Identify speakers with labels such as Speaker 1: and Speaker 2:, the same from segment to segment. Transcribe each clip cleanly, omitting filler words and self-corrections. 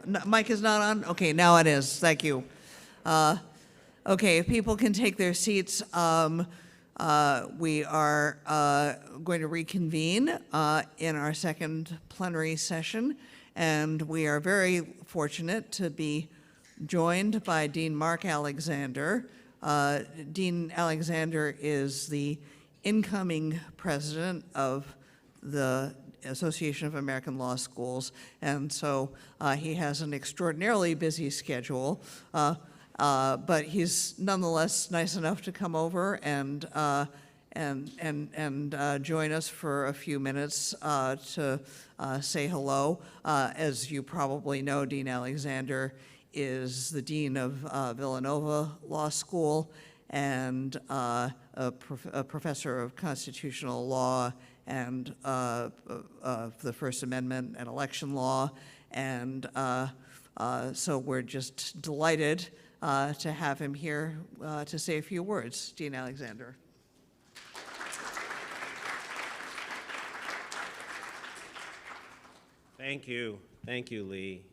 Speaker 1: Mic is not on? Okay, now it is. Thank you. Okay, if people can take their seats, we are going to reconvene in our second plenary session, and we are very fortunate to be joined by Dean Mark Alexander. Dean Alexander is the incoming president of the Association of American Law Schools, and so he has an extraordinarily busy schedule, but he's nonetheless nice enough to come over and join us for a few minutes to say hello. As you probably know, Dean Alexander is the dean of Villanova Law School and a professor of constitutional law and the First Amendment and election law. And so we're just delighted to have him here to say a few words. Dean Alexander.
Speaker 2: Thank you, Lee,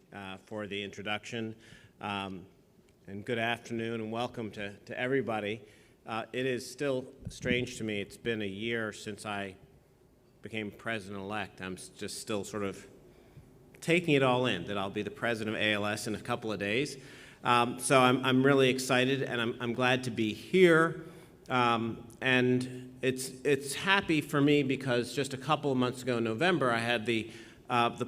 Speaker 2: for the introduction. And good afternoon and welcome to everybody. It is still strange to me. It's been a year since I became president-elect. I'm just still sort of taking it all in, that I'll be the president of AALS in a couple of days. So I'm really excited, and I'm glad to be here. And it's happy for me because just a couple of months ago in November, I had the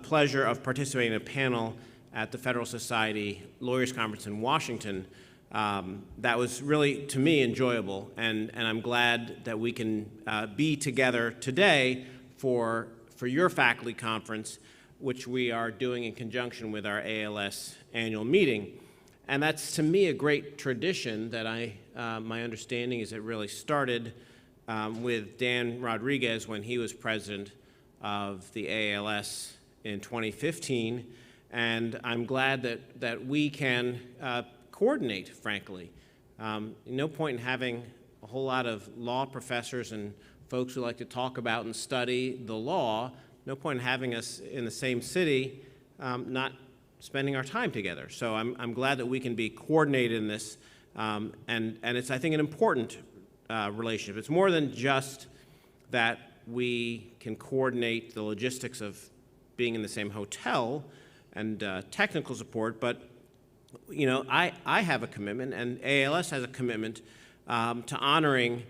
Speaker 2: pleasure of participating in a panel at the Federal Society Lawyers Conference in Washington. That was really, to me, enjoyable, and I'm glad that we can be together today for your faculty conference, which we are doing in conjunction with our AALS annual meeting. And that's, to me, a great tradition that my understanding is it really started with Dan Rodriguez when he was president of the AALS in 2015. And I'm glad that we can coordinate, frankly. No point in having a whole lot of law professors and folks who like to talk about and study the law, no point in having us in the same city not spending our time together. So I'm glad that we can be coordinated in this, and it's, I think, an important relationship. It's more than just that we can coordinate the logistics of being in the same hotel and technical support, but you know, I have a commitment, and AALS has a commitment to honoring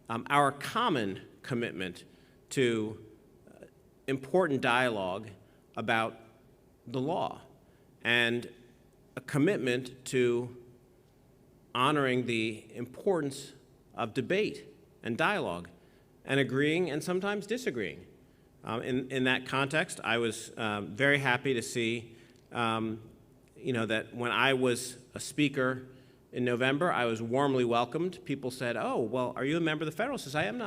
Speaker 2: our common commitment to important dialogue about the law, and a commitment to honoring the importance of debate and dialogue, and agreeing and sometimes disagreeing. In that context, I was very happy to see you know, that when I was a speaker in November, I was warmly welcomed. People said, "Oh, well, are you a member of the Federalist?" I said, I'm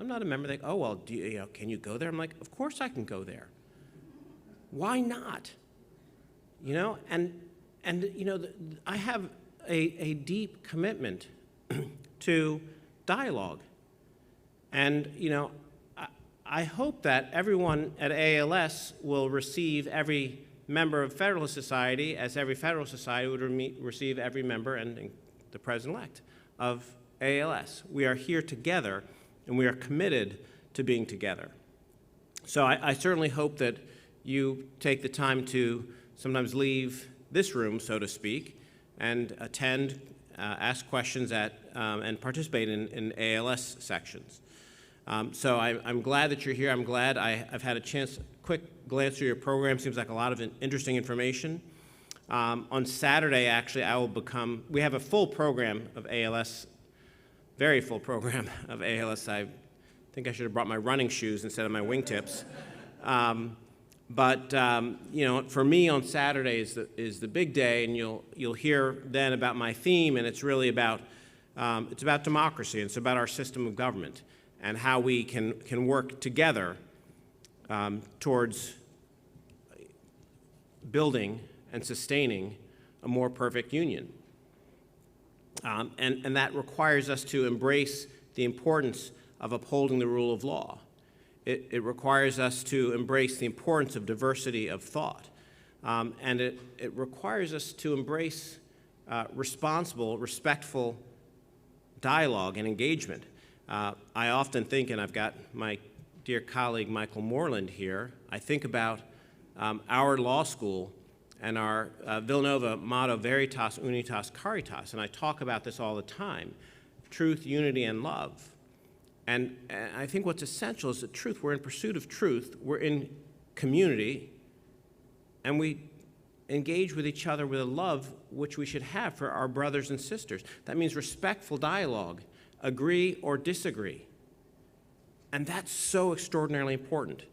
Speaker 2: not a member. They go, "Oh, well, can you go there?" I'm like, "Of course I can go there. Why not?" You know, and you know, I have a deep commitment to dialogue, and you know, I hope that everyone at AALS will receive every member of Federalist Society as every Federalist Society would receive every member and the president-elect of AALS. We are here together, and we are committed to being together. So I certainly hope that you take the time to sometimes leave this room, so to speak, and attend, ask questions at, and participate in AALS sections. So I'm glad that you're here. I'm glad I've had a chance, quick glance through your program. Seems like a lot of interesting information. On Saturday, actually, we have a full program of AALS, very full program of AALS. I think I should have brought my running shoes instead of my wingtips. But you know, for me on Saturday is the big day, and you'll hear then about my theme, and it's really about democracy, and it's about our system of government, and how we can work together towards building and sustaining a more perfect union. And that requires us to embrace the importance of upholding the rule of law. It requires us to embrace the importance of diversity of thought. and it requires us to embrace responsible, respectful dialogue and engagement. I often think, and I've got my dear colleague Michael Moreland here, I think about our law school and our Villanova motto, Veritas Unitas Caritas, and I talk about this all the time, truth, unity, and love. And I think what's essential is the truth. We're in pursuit of truth, we're in community, and we engage with each other with a love which we should have for our brothers and sisters. That means respectful dialogue, agree or disagree. And that's so extraordinarily important.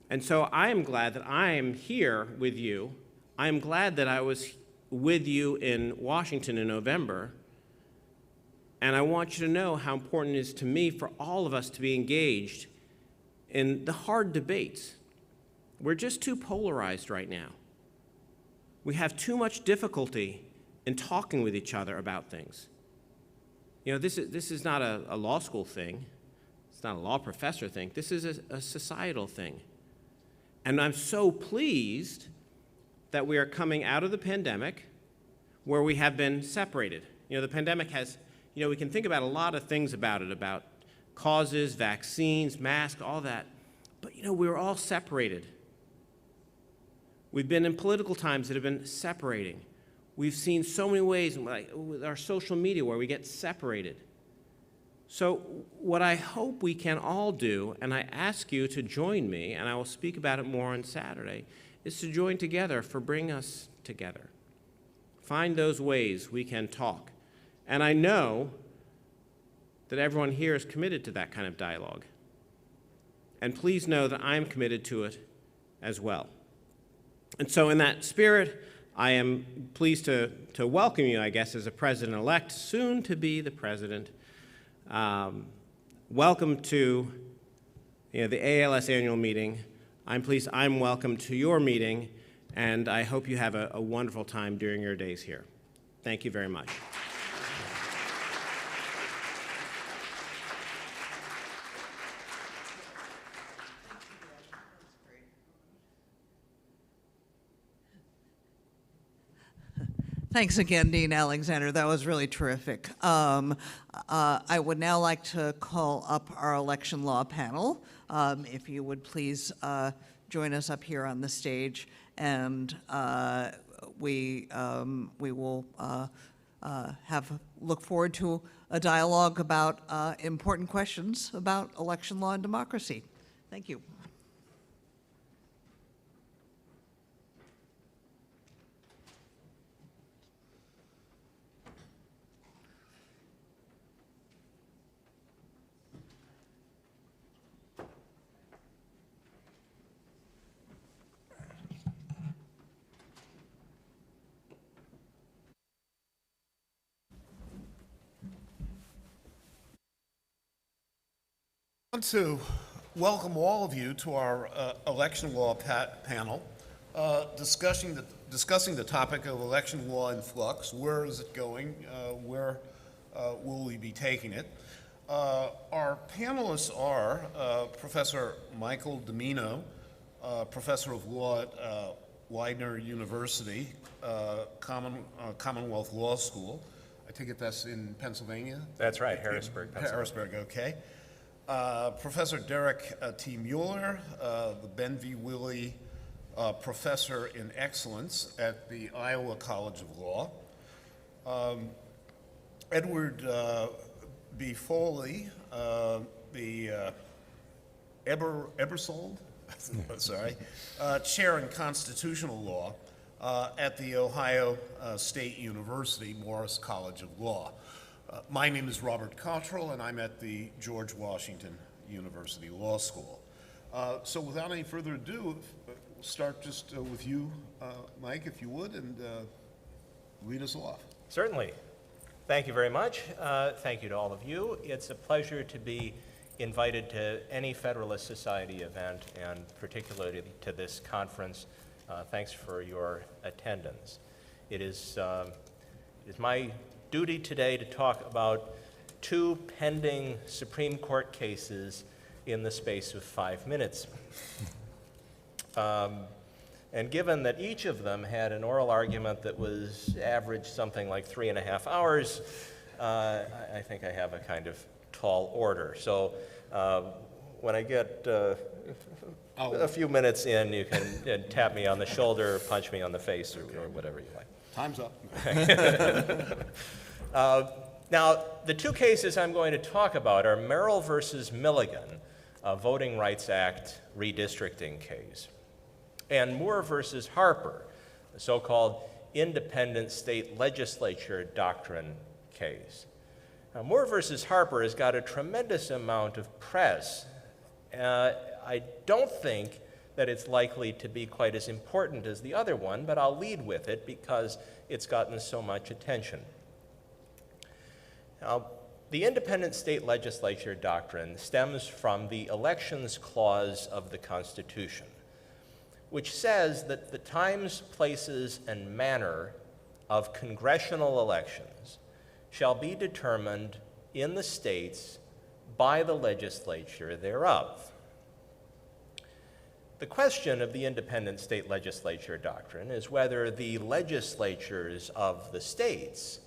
Speaker 2: And so I am glad that I am here with you. I am glad that I was with you in Washington in November. And I want you to know how important it is to me for all of us to be engaged in the hard debates. We're just too polarized right now. We have too much difficulty in talking with each other about things. You know, this is not a law school thing. It's not a law professor thing. This is a societal thing. And I'm so pleased that we are coming out of the pandemic where we have been separated. You know, the pandemic has, you know, we can think about a lot of things about it, about causes, vaccines, masks, all that. But, you know, we were all separated. We've been in political times that have been separating. We've seen so many ways, like with our social media, where we get separated. So what I hope we can all do, and I ask you to join me, and I will speak about it more on Saturday, is to join together for bring us together. Find those ways we can talk. And I know that everyone here is committed to that kind of dialogue. And please know that I am committed to it as well. And so in that spirit, I am pleased to welcome you, I guess, as a president-elect, soon to be the president. Welcome to the AALS annual meeting. I'm pleased I'm welcome to your meeting, and I hope you have a wonderful time during your days here. Thank you very much.
Speaker 1: Thanks again, Dean Alexander. That was really terrific. I would now like to call up our election law panel. If you would please join us up here on the stage, and we will look forward to a dialogue about important questions about election law and democracy. Thank you.
Speaker 3: I want to welcome all of you to our election law panel discussing the topic of election law in flux. Where is it going? Where will we be taking it? Our panelists are Professor Michael Dimino, Professor of Law at Widener University, Commonwealth Law School. I take it that's in Pennsylvania?
Speaker 4: That's right, Harrisburg, Pennsylvania.
Speaker 3: Harrisburg, okay. Professor Derek T. Muller, the Ben V. Willie Professor in Excellence at the Iowa College of Law. Edward B. Foley, the Ebersold, sorry, Chair in Constitutional Law at the Ohio State University Morris College of Law. My name is Robert Cottrell, and I'm at the George Washington University Law School. So without any further ado, we'll start just with you, Mike, if you would, and lead us off.
Speaker 4: Certainly. Thank you very much. Thank you to all of you. It's a pleasure to be invited to any Federalist Society event, and particularly to this conference. Thanks for your attendance. It is my duty today to talk about two pending Supreme Court cases in the space of 5 minutes. And given that each of them had an oral argument that was average something like 3.5 hours, I think I have a kind of tall order. So when I get a few minutes in, you can tap me on the shoulder, punch me on the face, or whatever you like.
Speaker 5: Time's up.
Speaker 4: Now, the two cases I'm going to talk about are Merrill versus Milligan, a Voting Rights Act redistricting case, and Moore versus Harper, the so-called independent state legislature doctrine case. Now, Moore versus Harper has got a tremendous amount of press. I don't think that it's likely to be quite as important as the other one, but I'll lead with it because it's gotten so much attention. Now, the independent state legislature doctrine stems from the Elections Clause of the Constitution, which says that the times, places, and manner of congressional elections shall be determined in the states by the legislature thereof. The question of the independent state legislature doctrine is whether the legislatures of the states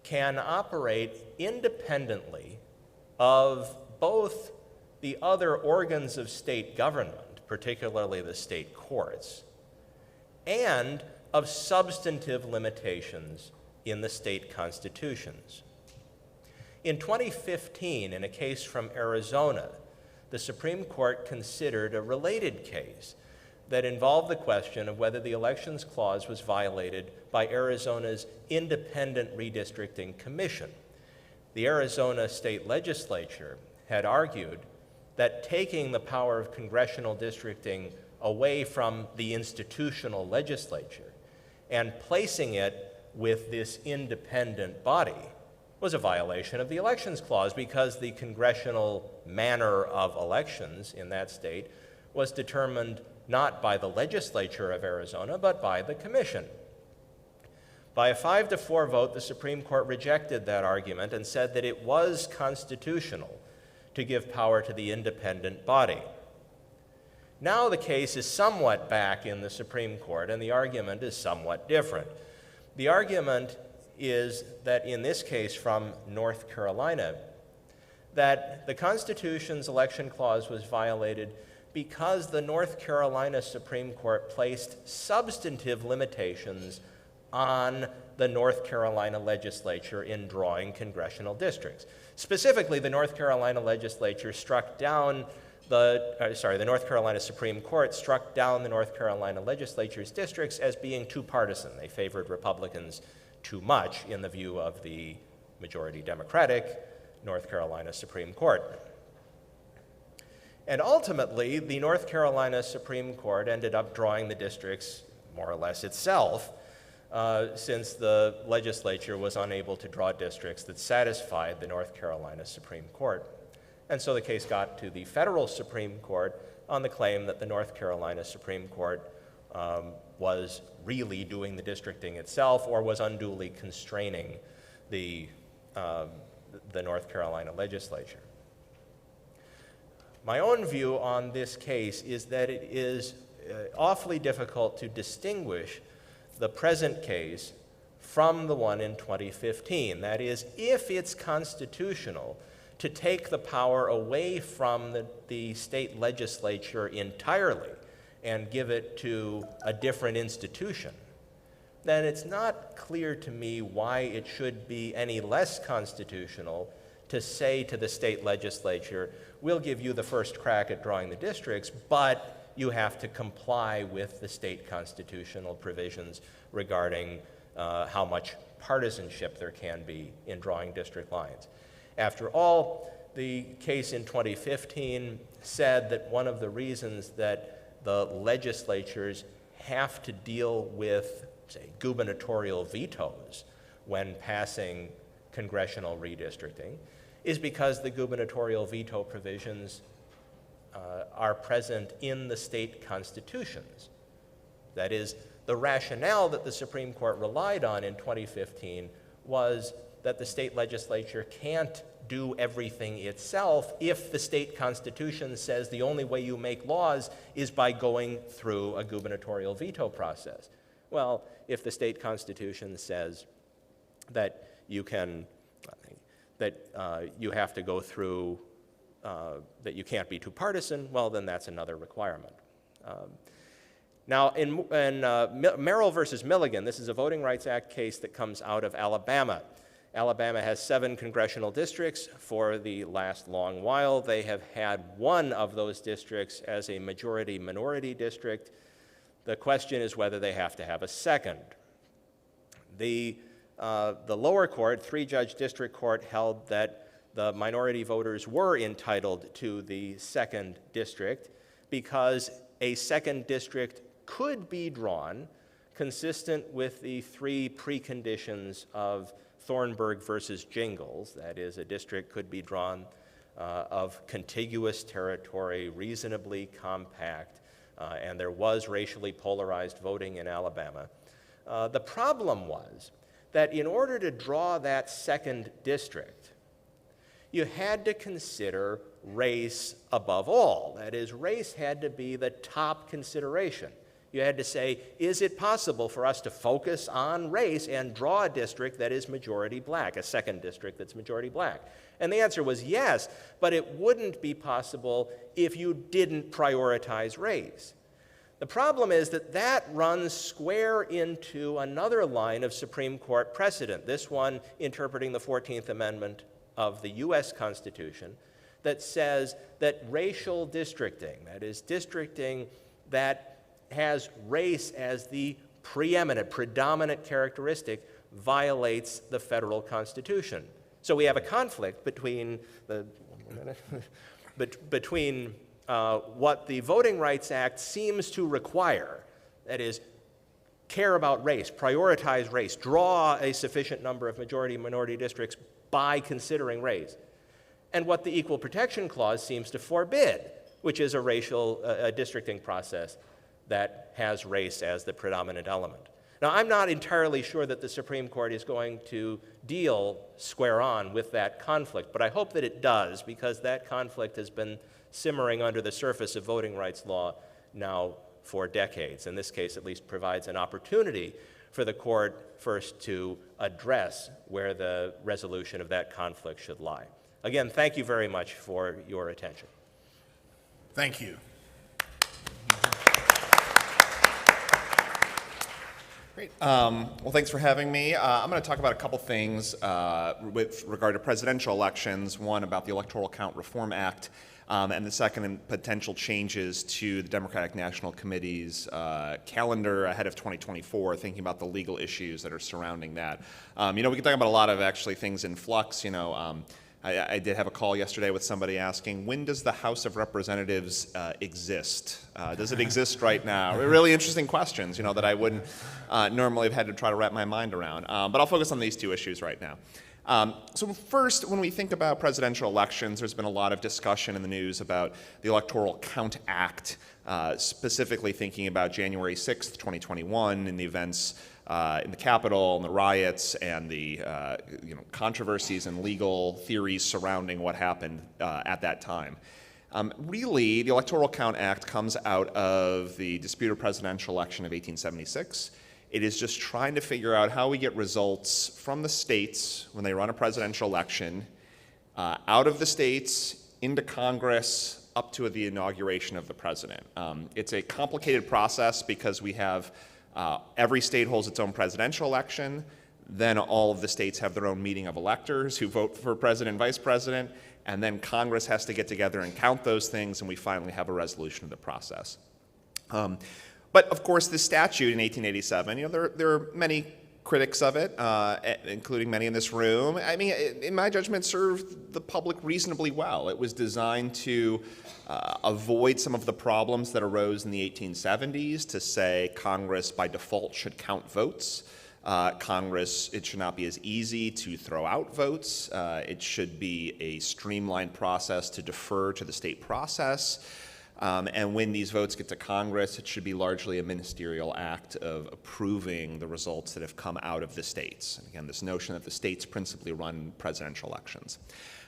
Speaker 4: can operate independently of both the other organs of state government, particularly the state courts, and of substantive limitations in the state constitutions. In 2015, in a case from Arizona, the Supreme Court considered a related case that involved the question of whether the Elections Clause was violated by Arizona's Independent Redistricting Commission. The Arizona state legislature had argued that taking the power of congressional districting away from the institutional legislature and placing it with this independent body was a violation of the Elections Clause because the congressional manner of elections in that state was determined not by the legislature of Arizona, but by the commission. By a 5-4 vote, the Supreme Court rejected that argument and said that it was constitutional to give power to the independent body. Now the case is somewhat back in the Supreme Court, and the argument is somewhat different. The argument is that in this case from North Carolina, that the Constitution's Election Clause was violated because the North Carolina Supreme Court placed substantive limitations on the North Carolina legislature in drawing congressional districts. Specifically, the North Carolina legislature struck down the North Carolina Supreme Court struck down the North Carolina legislature's districts as being too partisan. They favored Republicans too much in the view of the majority Democratic North Carolina Supreme Court. And ultimately, the North Carolina Supreme Court ended up drawing the districts more or less itself, since the legislature was unable to draw districts that satisfied the North Carolina Supreme Court. And so the case got to the federal Supreme Court on the claim that the North Carolina Supreme Court was really doing the districting itself or was unduly constraining the North Carolina legislature. My own view on this case is that it is awfully difficult to distinguish the present case from the one in 2015. That is, if it's constitutional to take the power away from the state legislature entirely and give it to a different institution, then it's not clear to me why it should be any less constitutional to say to the state legislature, we'll give you the first crack at drawing the districts, but you have to comply with the state constitutional provisions regarding how much partisanship there can be in drawing district lines. After all, the case in 2015 said that one of the reasons that the legislatures have to deal with, say, gubernatorial vetoes when passing congressional redistricting is because the gubernatorial veto provisions are present in the state constitutions. That is, the rationale that the Supreme Court relied on in 2015 was that the state legislature can't do everything itself if the state constitution says the only way you make laws is by going through a gubernatorial veto process? Well, if the state constitution says that you can, that you have to go through, that you can't be too partisan, well, then that's another requirement. Now, in Merrill versus Milligan, this is a Voting Rights Act case that comes out of Alabama. Alabama has 7 congressional districts. For the last long while, they have had one of those districts as a majority-minority district. The question is whether they have to have a second. The lower court, 3-judge district court, held that the minority voters were entitled to the second district because a second district could be drawn consistent with the 3 preconditions of Thornburg versus Jingles. That is, a district could be drawn of contiguous territory, reasonably compact, and there was racially polarized voting in Alabama. The problem was that in order to draw that second district, you had to consider race above all. That is, race had to be the top consideration. You had to say, is it possible for us to focus on race and draw a district that is majority black, a second district that's majority black? And the answer was yes, but it wouldn't be possible if you didn't prioritize race. The problem is that that runs square into another line of Supreme Court precedent, this one interpreting the 14th Amendment of the U.S. Constitution, that says that racial districting, that is, districting that has race as the predominant characteristic, violates the federal Constitution. So we have a conflict between what the Voting Rights Act seems to require, that is, care about race, prioritize race, draw a sufficient number of majority-minority districts by considering race, and what the Equal Protection Clause seems to forbid, which is a racial districting process that has race as the predominant element. Now, I'm not entirely sure that the Supreme Court is going to deal square on with that conflict, but I hope that it does, because that conflict has been simmering under the surface of voting rights law now for decades. In this case, at least, provides an opportunity for the court first to address where the resolution of that conflict should lie. Again, thank you very much for your attention.
Speaker 3: Thank you.
Speaker 5: Great. Well, thanks for having me. I'm going to talk about a couple things with regard to presidential elections, one about the Electoral Count Reform Act, and the second, potential changes to the Democratic National Committee's calendar ahead of 2024, thinking about the legal issues that are surrounding that. We can talk about a lot of actually things in flux. I did have a call yesterday with somebody asking, when does the House of Representatives exist? Does it exist right now? Really interesting questions, that I wouldn't normally have had to try to wrap my mind around. But I'll focus on these 2 issues right now. So first, when we think about presidential elections, there's been a lot of discussion in the news about the Electoral Count Act, specifically thinking about January 6th, 2021, and the events in the Capitol and the riots and the controversies and legal theories surrounding what happened at that time. Really, the Electoral Count Act comes out of the disputed presidential election of 1876. It is just trying to figure out how we get results from the states when they run a presidential election, out of the states, into Congress, up to the inauguration of the president. It's a complicated process because we have every state holds its own presidential election, then all of the states have their own meeting of electors who vote for president and vice president, and then Congress has to get together and count those things, and we finally have a resolution of the process. But of course, this statute in 1887, there are many critics of it, including many in this room. I mean, in my judgment, served the public reasonably well. It was designed to avoid some of the problems that arose in the 1870s, to say Congress by default should count votes. It should not be as easy to throw out votes. It should be a streamlined process to defer to the state process. And when these votes get to Congress, it should be largely a ministerial act of approving the results that have come out of the states. And again, this notion that the states principally run presidential elections.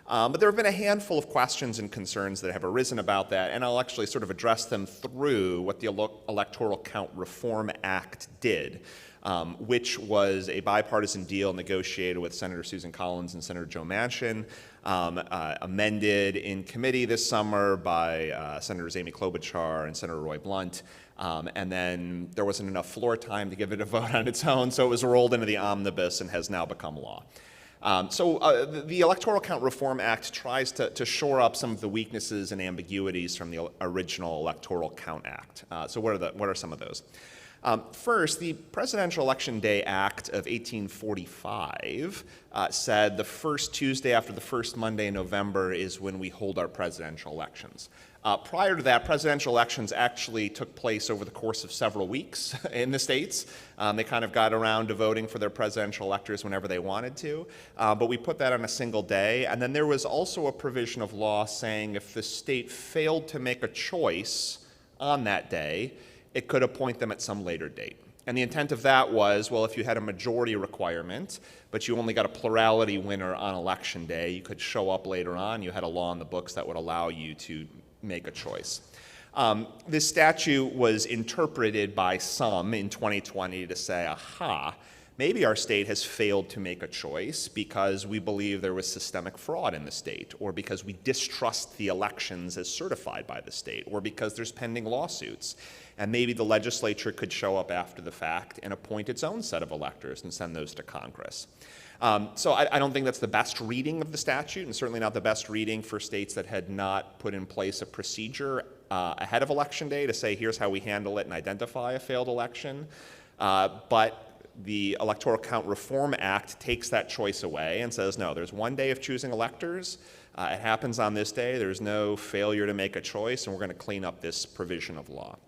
Speaker 5: But there have been a handful of questions and concerns that have arisen about that, and I'll actually sort of address them through what the Electoral Count Reform Act did, which was a bipartisan deal negotiated with Senator Susan Collins and Senator Joe Manchin, amended in committee this summer by Senators Amy Klobuchar and Senator Roy Blunt. And then there wasn't enough floor time to give it a vote on its own, so it was rolled into the omnibus and has now become law. The Electoral Count Reform Act tries to shore up some of the weaknesses and ambiguities from the original Electoral Count Act. So what are some of those? First, the Presidential Election Day Act of 1845 said the first Tuesday after the first Monday in November is when we hold our presidential elections. Prior to that, presidential elections actually took place over the course of several weeks in the states. They kind of got around to voting for their presidential electors whenever they wanted to, but we put that on a single day. And then there was also a provision of law saying if the state failed to make a choice on that day, it could appoint them at some later date. And the intent of that was, well, if you had a majority requirement, but you only got a plurality winner on election day, you could show up later on, you had a law in the books that would allow you to make a choice. This statute was interpreted by some in 2020 to say, aha, maybe our state has failed to make a choice because we believe there was systemic fraud in the state, or because we distrust the elections as certified by the state, or because there's pending lawsuits. And maybe the legislature could show up after the fact and appoint its own set of electors and send those to Congress. So I don't think that's the best reading of the statute, and certainly not the best reading for states that had not put in place a procedure ahead of Election Day to say, here's how we handle it and identify a failed election. But the Electoral Count Reform Act takes that choice away and says, no, there's one day of choosing electors. It happens on this day. There's no failure to make a choice, and we're going to clean up this provision of law.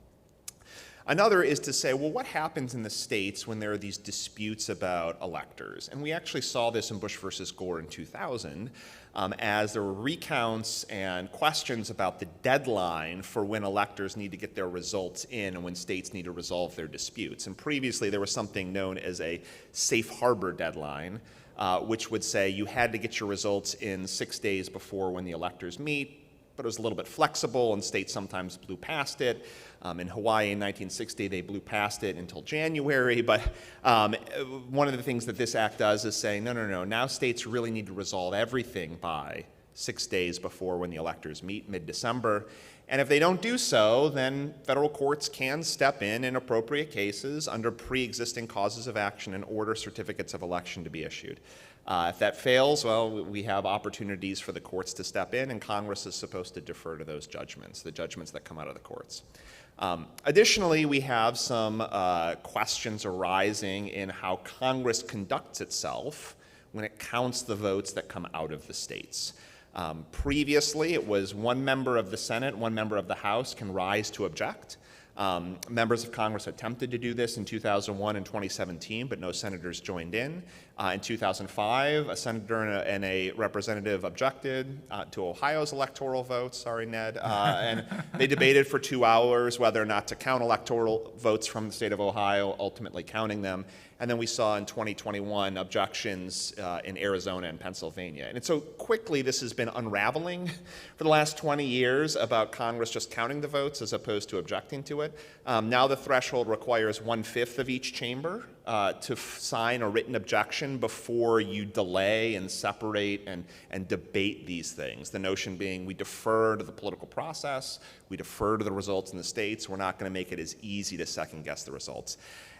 Speaker 5: Another is to say, well, what happens in the states when there are these disputes about electors? And we actually saw this in Bush versus Gore in 2000, as there were recounts and questions about the deadline for when electors need to get their results in and when states need to resolve their disputes. And previously, there was something known as a safe harbor deadline, which would say you had to get your results in 6 days before when the electors meet, but it was a little bit flexible, and states sometimes blew past it. In Hawaii in 1960, they blew past it until January, but one of the things that this act does is say, no, now states really need to resolve everything by 6 days before when the electors meet, mid-December. And if they don't do so, then federal courts can step in appropriate cases under pre-existing causes of action and order certificates of election to be issued. If that fails, well, we have opportunities for the courts to step in, and Congress is supposed to defer to those judgments, the judgments that come out of the courts. Additionally, we have some questions arising in how Congress conducts itself when it counts the votes that come out of the states. Previously, it was one member of the Senate, one member of the House can rise to object. Members of Congress attempted to do this in 2001 and 2017, but no senators joined in. In 2005, a senator and a representative objected to Ohio's electoral votes, sorry, Ned, and they debated for 2 hours whether or not to count electoral votes from the state of Ohio, ultimately counting them. And then we saw in 2021 objections in Arizona and Pennsylvania. And so quickly this has been unraveling for the last 20 years about Congress just counting the votes as opposed to objecting to it. Now the threshold requires 1/5 of each chamber to sign a written objection before you delay and separate and debate these things. The notion being we defer to the political process, we defer to the results in the states, we're not going to make it as easy to second guess the results.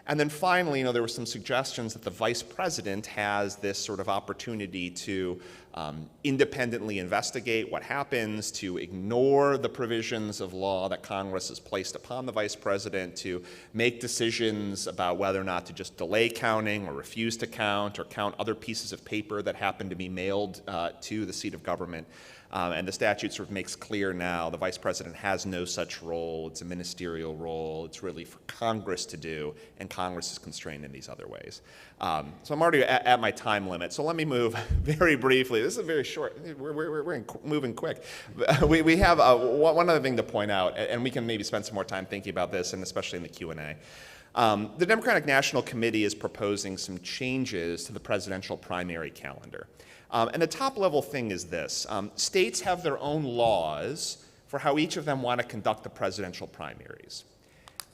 Speaker 5: And then finally, there were some suggestions that the vice president has this sort of opportunity to independently investigate what happens, to ignore the provisions of law that Congress has placed upon the vice president, to make decisions about whether or not to just delay counting or refuse to count or count other pieces of paper that happen to be mailed to the seat of government. And the statute sort of makes clear now the vice president has no such role. It's a ministerial role. It's really for Congress to do, and Congress is constrained in these other ways. So I'm already at my time limit, so let me move very briefly. This is very short. We're moving quick. We have one other thing to point out, and we can maybe spend some more time thinking about this, and especially in the Q&A. The Democratic National Committee is proposing some changes to the presidential primary calendar. And the top-level thing is this. States have their own laws for how each of them want to conduct the presidential primaries.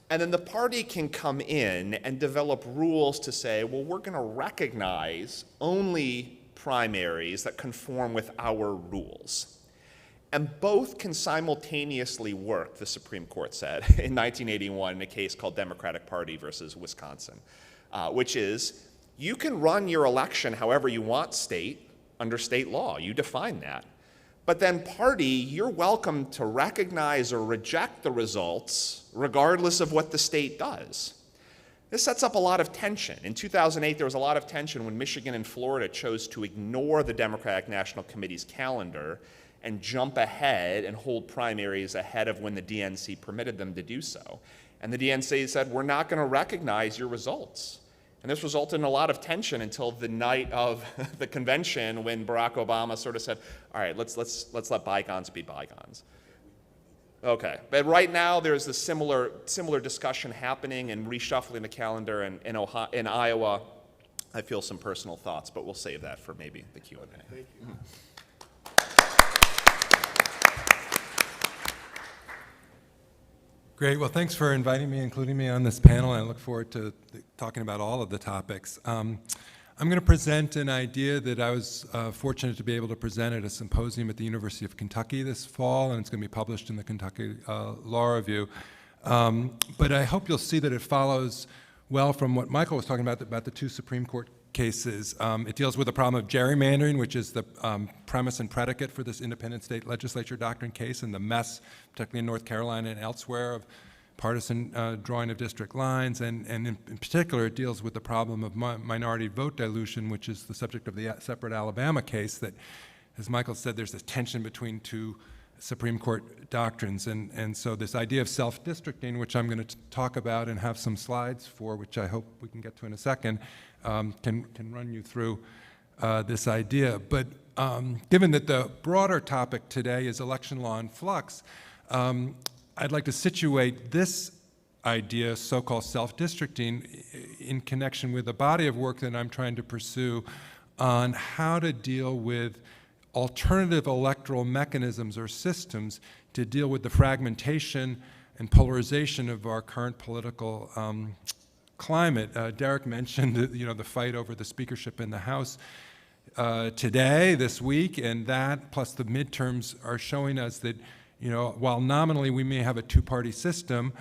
Speaker 5: And then the party can come in and develop rules to say, well, we're going to recognize only primaries that conform with our rules. And both can simultaneously work, the Supreme Court said in 1981 in a case called Democratic Party versus Wisconsin, which is you can run your election however you want under state law. You define that. But then party, you're welcome to recognize or reject the results regardless of what the state does. This sets up a lot of tension. In 2008, there was a lot of tension when Michigan and Florida chose to ignore the Democratic National Committee's calendar and jump ahead and hold primaries ahead of when the DNC permitted them to do so. And the DNC said, we're not going to recognize your results. And this resulted in a lot of tension until the night of the convention when Barack Obama sort of said, all right, let's let bygones be bygones. Okay, but right now there's this similar discussion happening and reshuffling the calendar in Iowa. I feel some personal thoughts, but we'll save that for maybe the Q&A.
Speaker 3: Thank you.
Speaker 6: Great. Well, thanks for inviting me, including me on this panel, and I look forward to talking about all of the topics. I'm going to present an idea that I was fortunate to be able to present at a symposium at the University of Kentucky this fall, and it's going to be published in the Kentucky Law Review. But I hope you'll see that it follows well from what Michael was talking about the two Supreme Court cases. It deals with the problem of gerrymandering, which is the premise and predicate for this independent state legislature doctrine case, and the mess, particularly in North Carolina and elsewhere, of partisan drawing of district lines. And in particular, it deals with the problem of minority vote dilution, which is the subject of the separate Alabama case that, as Michael said, there's this tension between two Supreme Court doctrines. And so this idea of self-districting, which I'm going to talk about and have some slides for, which I hope we can get to in a second, can run you through this idea. But given that the broader topic today is election law and flux, I'd like to situate this idea, so-called self-districting, in connection with a body of work that I'm trying to pursue on how to deal with alternative electoral mechanisms or systems to deal with the fragmentation and polarization of our current political climate. Derek mentioned the fight over the speakership in the House today, this week, and that plus the midterms are showing us that while nominally we may have a two-party system,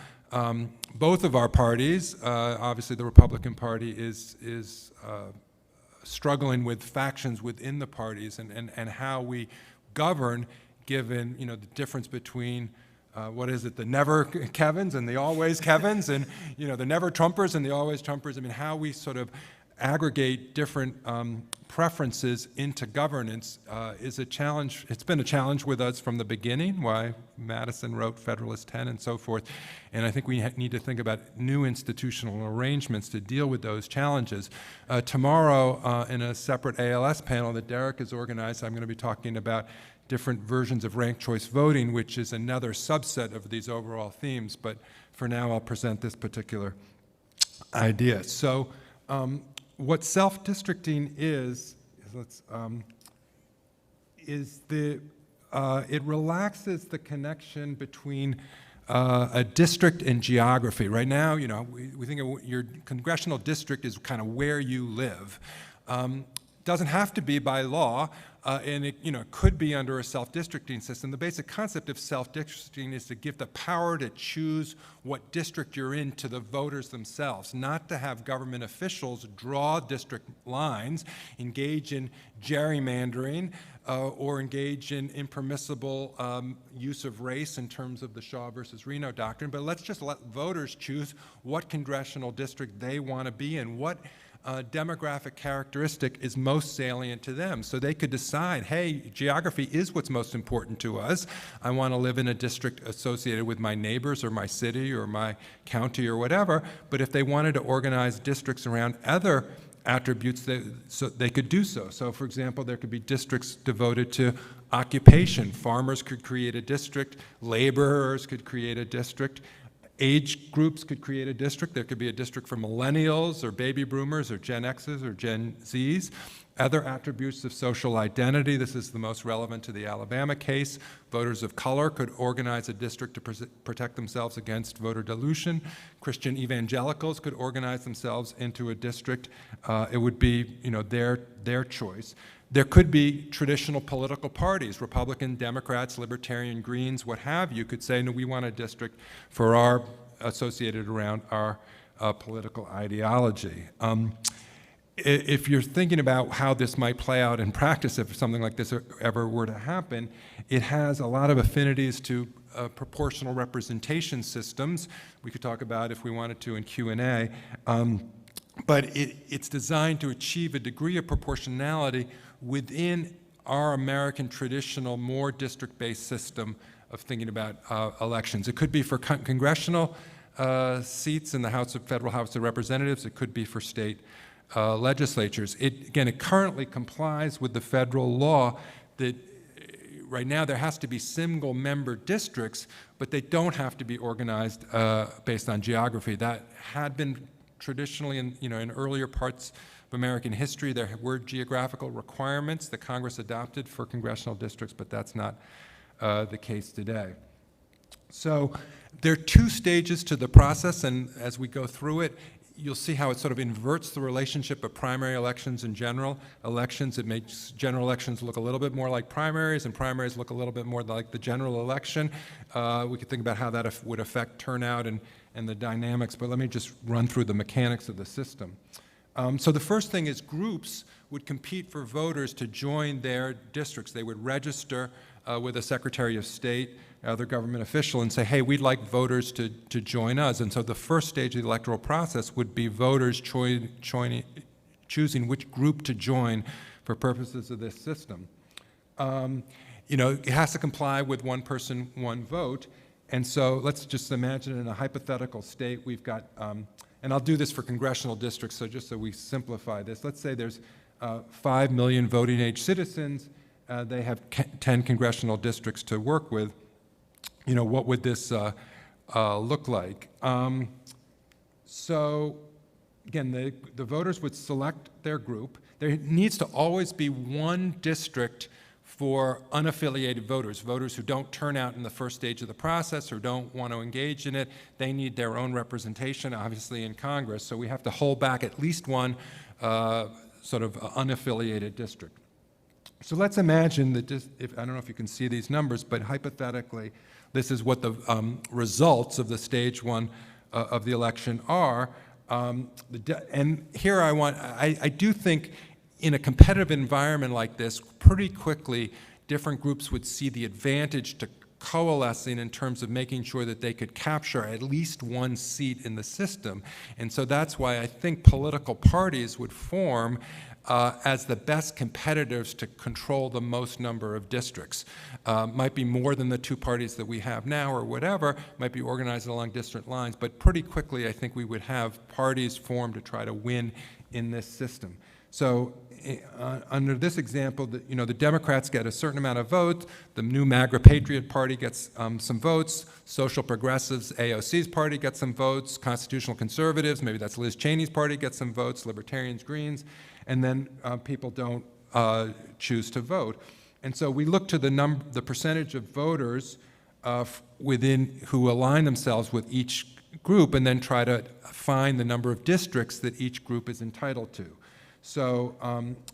Speaker 6: both of our parties, obviously the Republican Party is struggling with factions within the parties and how we govern given the difference between what is it, the never Kevins and the always Kevins, and the never Trumpers and the always Trumpers. I mean, how we sort of aggregate different preferences into governance is a challenge. It's been a challenge with us from the beginning, why Madison wrote Federalist 10 and so forth. And I think we need to think about new institutional arrangements to deal with those challenges. Tomorrow, in a separate AALS panel that Derek has organized, I'm going to be talking about different versions of ranked choice voting, which is another subset of these overall themes. But for now, I'll present this particular idea. So what self-districting is it relaxes the connection between a district and geography. Right now, we think of your congressional district is kind of where you live. Doesn't have to be by law, and it could be under a self-districting system. The basic concept of self-districting is to give the power to choose what district you're in to the voters themselves, not to have government officials draw district lines, engage in gerrymandering, or engage in impermissible use of race in terms of the Shaw versus Reno doctrine, but let's just let voters choose what congressional district they want to be in, what demographic characteristic is most salient to them. So they could decide, hey, geography is what's most important to us. I want to live in a district associated with my neighbors or my city or my county or whatever. But if they wanted to organize districts around other attributes, they could do so. So for example, there could be districts devoted to occupation. Farmers could create a district, laborers could create a district, age groups could create a district. There could be a district for millennials or baby boomers or Gen X's or Gen Z's. Other attributes of social identity, this is the most relevant to the Alabama case. Voters of color could organize a district to protect themselves against voter dilution. Christian evangelicals could organize themselves into a district. It would be, their choice. There could be traditional political parties, Republican, Democrats, Libertarian, Greens, what have you, could say, no, we want a district for our, associated around our political ideology. If you're thinking about how this might play out in practice, if something like this ever were to happen, it has a lot of affinities to proportional representation systems. We could talk about if we wanted to in Q&A. But it's designed to achieve a degree of proportionality within our American traditional, more district-based system of thinking about elections. It could be for congressional seats in the Federal House of Representatives. It could be for state legislatures. It currently complies with the federal law that right now there has to be single-member districts, but they don't have to be organized based on geography. That had been traditionally in earlier parts of American history. There were geographical requirements that Congress adopted for congressional districts, but that's not the case today. So there are two stages to the process, and as we go through it, you'll see how it sort of inverts the relationship of primary elections and general elections. It makes general elections look a little bit more like primaries, and primaries look a little bit more like the general election. We could think about how that would affect turnout and the dynamics, but let me just run through the mechanics of the system. So the first thing is groups would compete for voters to join their districts. They would register with a Secretary of State, other government official, and say, hey, we'd like voters to join us. And so the first stage of the electoral process would be voters choosing which group to join for purposes of this system. It has to comply with one person, one vote. And so let's just imagine in a hypothetical state, we've got, and I'll do this for congressional districts, so just so we simplify this. Let's say there's 5 million voting age citizens. They have 10 congressional districts to work with. What would this look like? So again, the voters would select their group. There needs to always be one district for unaffiliated voters, voters who don't turn out in the first stage of the process or don't want to engage in it. They need their own representation, obviously, in Congress. So we have to hold back at least one sort of unaffiliated district. So let's imagine that I don't know if you can see these numbers, but hypothetically, this is what the results of the stage one of the election are. And here I do think in a competitive environment like this, pretty quickly, different groups would see the advantage to coalescing in terms of making sure that they could capture at least one seat in the system. And so that's why I think political parties would form as the best competitors to control the most number of districts. Might be more than the two parties that we have now or whatever, might be organized along district lines, but pretty quickly I think we would have parties formed to try to win in this system. So under this example, the Democrats get a certain amount of votes, the new MAGA Patriot Party gets some votes, Social Progressives, AOC's party gets some votes, Constitutional Conservatives, maybe that's Liz Cheney's party, gets some votes, Libertarians, Greens, and then people don't choose to vote. And so we look to the percentage of voters who align themselves with each group and then try to find the number of districts that each group is entitled to. So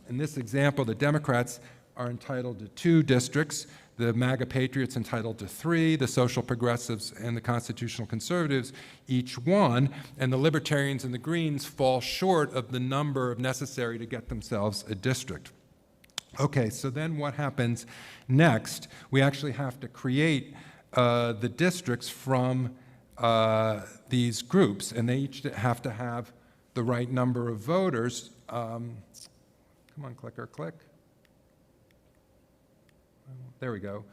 Speaker 6: in this example, the Democrats are entitled to 2 districts, the MAGA Patriots entitled to 3, the Social Progressives and the Constitutional Conservatives each 1, and the Libertarians and the Greens fall short of the number necessary to get themselves a district. Okay, so then what happens next? We actually have to create the districts from these groups, and they each have to have the right number of voters. Come on, clicker, click. There we go.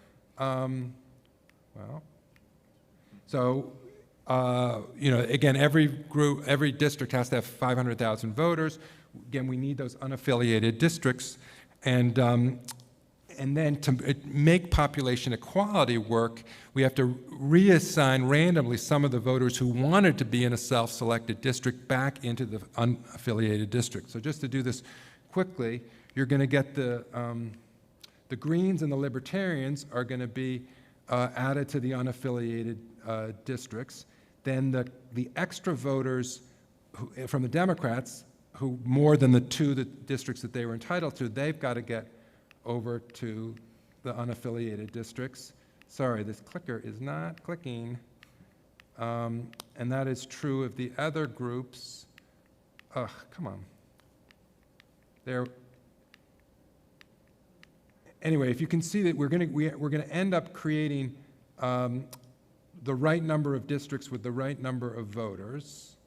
Speaker 6: So again, every district has to have 500,000 voters. Again, we need those unaffiliated districts, and And then to make population equality work, we have to reassign randomly some of the voters who wanted to be in a self-selected district back into the unaffiliated district. So just to do this quickly, you're going to get the Greens and the Libertarians are going to be added to the unaffiliated districts. Then the extra voters from the Democrats, who more than the districts that they were entitled to, they've got to get over to the unaffiliated districts. Sorry, this clicker is not clicking. And that is true of the other groups. Ugh, come on. Anyway, if you can see that we're going to end up creating the right number of districts with the right number of voters.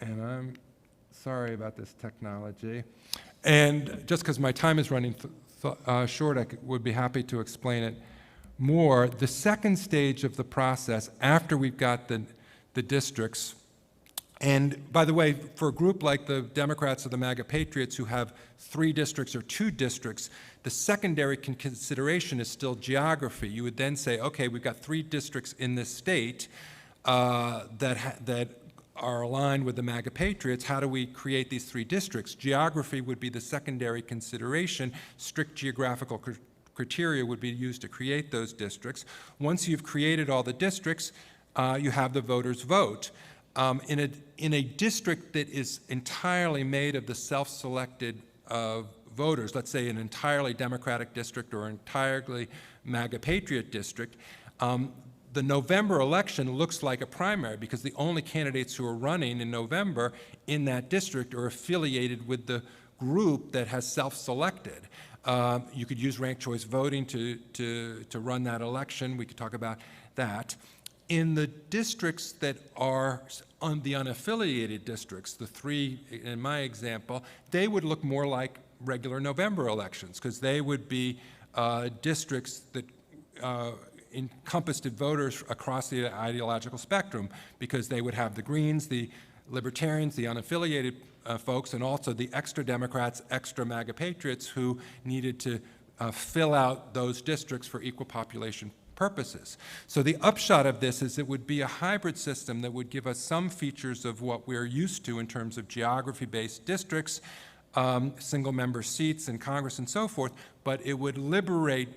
Speaker 6: And I'm sorry about this technology. And just because my time is running short, I would be happy to explain it more. The second stage of the process, after we've got the districts, and by the way, for a group like the Democrats or the MAGA Patriots who have 3 districts or 2 districts, the secondary consideration is still geography. You would then say, okay, we've got 3 districts in this state that are aligned with the MAGA Patriots. How do we create these 3 districts? Geography would be the secondary consideration. Strict geographical criteria would be used to create those districts. Once you've created all the districts, you have the voters vote. In a district that is entirely made of the self-selected voters, let's say an entirely Democratic district or entirely MAGA Patriot district, the November election looks like a primary because the only candidates who are running in November in that district are affiliated with the group that has self-selected. You could use ranked choice voting to run that election. We could talk about that. In the districts that are on the unaffiliated districts, the 3 in my example, they would look more like regular November elections because they would be districts that encompassed voters across the ideological spectrum because they would have the Greens, the Libertarians, the unaffiliated folks, and also the extra Democrats, extra MAGA Patriots who needed to fill out those districts for equal population purposes. So the upshot of this is it would be a hybrid system that would give us some features of what we're used to in terms of geography-based districts, single-member seats in Congress and so forth, but it would liberate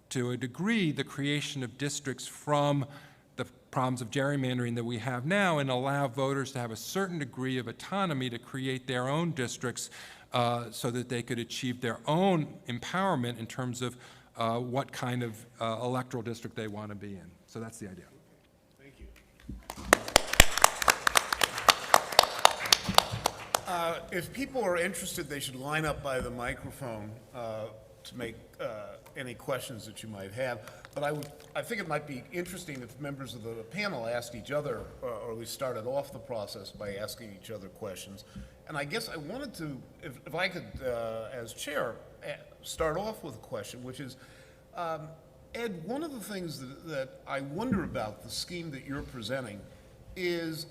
Speaker 6: to a degree the creation of districts from the problems of gerrymandering that we have now and allow voters to have a certain degree of autonomy to create their own districts so that they could achieve their own empowerment in terms of what kind of electoral district they want to be in. So that's the idea.
Speaker 3: Thank you. If people are interested, they should line up by the microphone to make any questions that you might have. But I think it might be interesting if members of the panel asked each other, or we started off the process by asking each other questions. And I guess I wanted to, if I could, as chair, start off with a question, which is, Ed, one of the things that I wonder about the scheme that you're presenting is,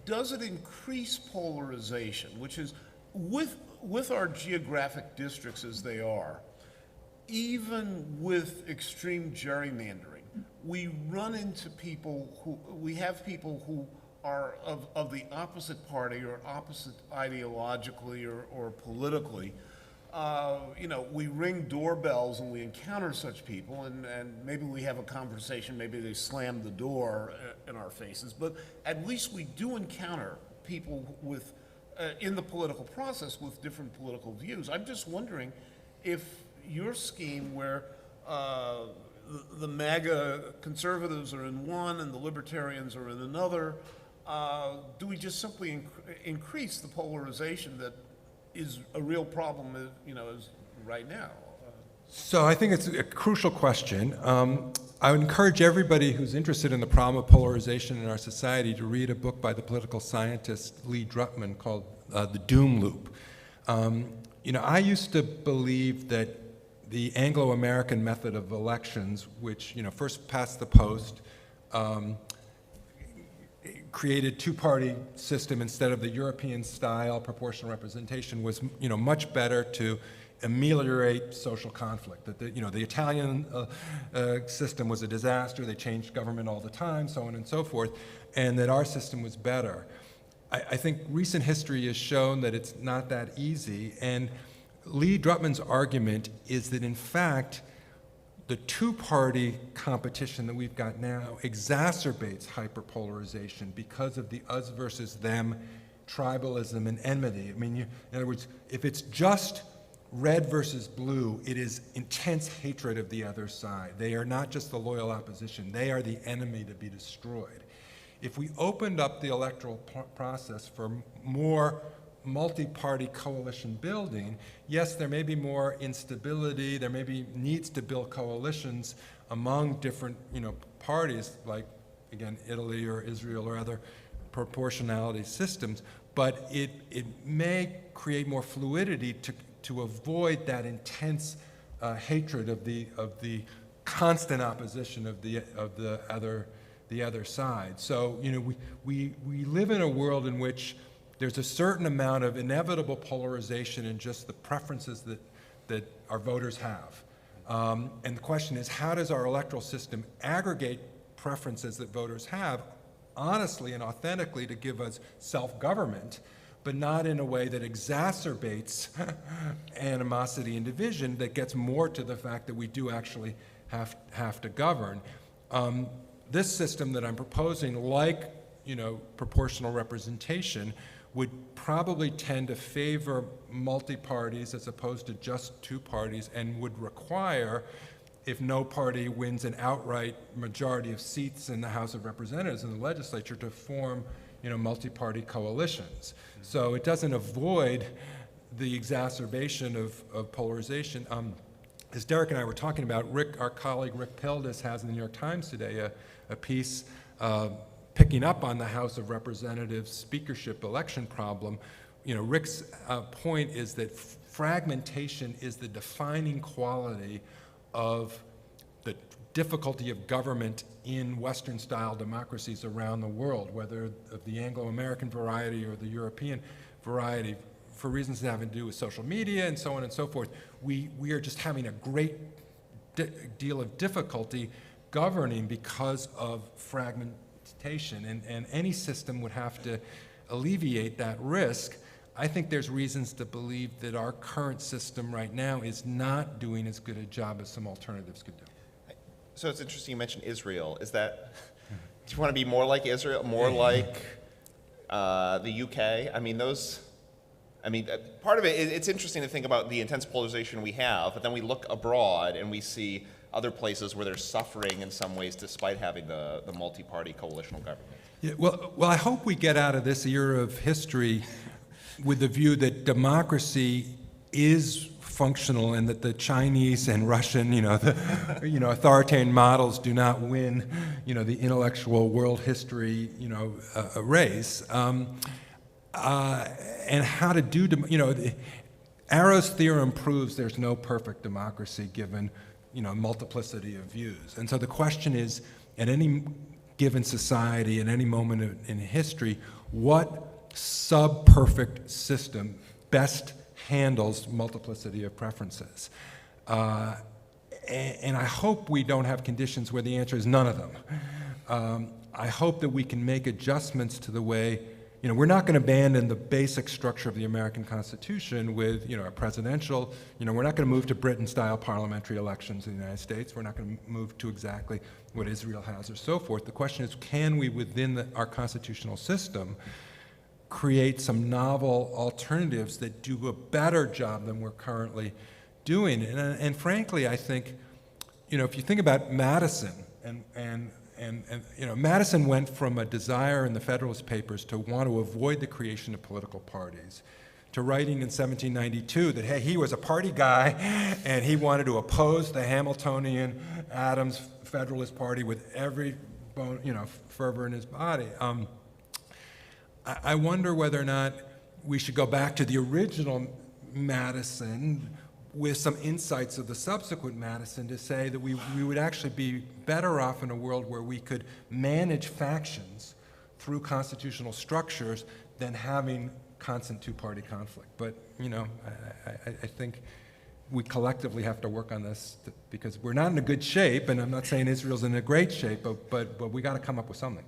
Speaker 3: does it increase polarization, which is, with our geographic districts as they are, even with extreme gerrymandering, we run into people we have people who are of the opposite party or opposite ideologically or politically. We ring doorbells and we encounter such people, and maybe we have a conversation, maybe they slam the door in our faces, but at least we do encounter people with, in the political process with different political views. I'm just wondering if your scheme where the MAGA conservatives are in one and the libertarians are in another, do we just simply increase the polarization that is a real problem, as right now?
Speaker 6: So I think it's a crucial question. I would encourage everybody who's interested in the problem of polarization in our society to read a book by the political scientist Lee Drutman called The Doom Loop. I used to believe that the Anglo-American method of elections, which first past the post, created two-party system instead of the European-style proportional representation, was much better to ameliorate social conflict. That the Italian system was a disaster. They changed government all the time, so on and so forth, and that our system was better. I think recent history has shown that it's not that easy, and Lee Drutman's argument is that, in fact, the two-party competition that we've got now exacerbates hyperpolarization because of the us versus them, tribalism, and enmity. I mean, in other words, if it's just red versus blue, it is intense hatred of the other side. They are not just the loyal opposition. They are the enemy to be destroyed. If we opened up the electoral process for more multi-party coalition building, yes, there may be more instability, there may be needs to build coalitions among different parties, like, again, Italy or Israel or other proportionality systems, but it may create more fluidity to avoid that intense hatred of the constant opposition of the other side. So we live in a world in which there's a certain amount of inevitable polarization in just the preferences that our voters have. And the question is, how does our electoral system aggregate preferences that voters have honestly and authentically to give us self-government, but not in a way that exacerbates animosity and division, that gets more to the fact that we do actually have to govern. This system that I'm proposing, like proportional representation, would probably tend to favor multi-parties as opposed to just two parties, and would require, if no party wins an outright majority of seats in the House of Representatives and the legislature, to form multi-party coalitions. So it doesn't avoid the exacerbation of polarization. As Derek and I were talking about, our colleague Rick Pildes has in the New York Times today a piece picking up on the House of Representatives speakership election problem. Rick's point is that fragmentation is the defining quality of the difficulty of government in Western-style democracies around the world, whether of the Anglo-American variety or the European variety, for reasons that have to do with social media and so on and so forth. We are just having a great deal of difficulty governing because of fragmentation, and any system would have to alleviate that risk. I think there's reasons to believe that our current system right now is not doing as good a job as some alternatives could do.
Speaker 5: So it's interesting you mentioned Israel. Do you want to be more like Israel, more like the UK? Part of it's interesting to think about the intense polarization we have, but then we look abroad and we see other places where they're suffering in some ways despite having the multi-party coalitional government.
Speaker 6: Yeah, well, I hope we get out of this era of history with the view that democracy is functional and that the Chinese and Russian, authoritarian models do not win, the intellectual world history, race. And how to do, Arrow's theorem proves there's no perfect democracy given, multiplicity of views. And so the question is, at any given society, at any moment in history, what sub-perfect system best handles multiplicity of preferences? And I hope we don't have conditions where the answer is none of them. I hope that we can make adjustments to the way, we're not going to abandon the basic structure of the American Constitution with, a presidential, we're not going to move to Britain-style parliamentary elections in the United States. We're not going to move to exactly what Israel has or so forth. The question is, can we, within our constitutional system, create some novel alternatives that do a better job than we're currently doing? And frankly, I think, if you think about Madison, and Madison went from a desire in the Federalist Papers to want to avoid the creation of political parties, to writing in 1792 that, hey, he was a party guy and he wanted to oppose the Hamiltonian Adams Federalist Party with every bone, fervor in his body. I wonder whether or not we should go back to the original Madison with some insights of the subsequent Madison to say that we would actually be better off in a world where we could manage factions through constitutional structures than having constant two-party conflict. But, I think we collectively have to work on this because we're not in a good shape, and I'm not saying Israel's in a great shape, but we got to come up with something.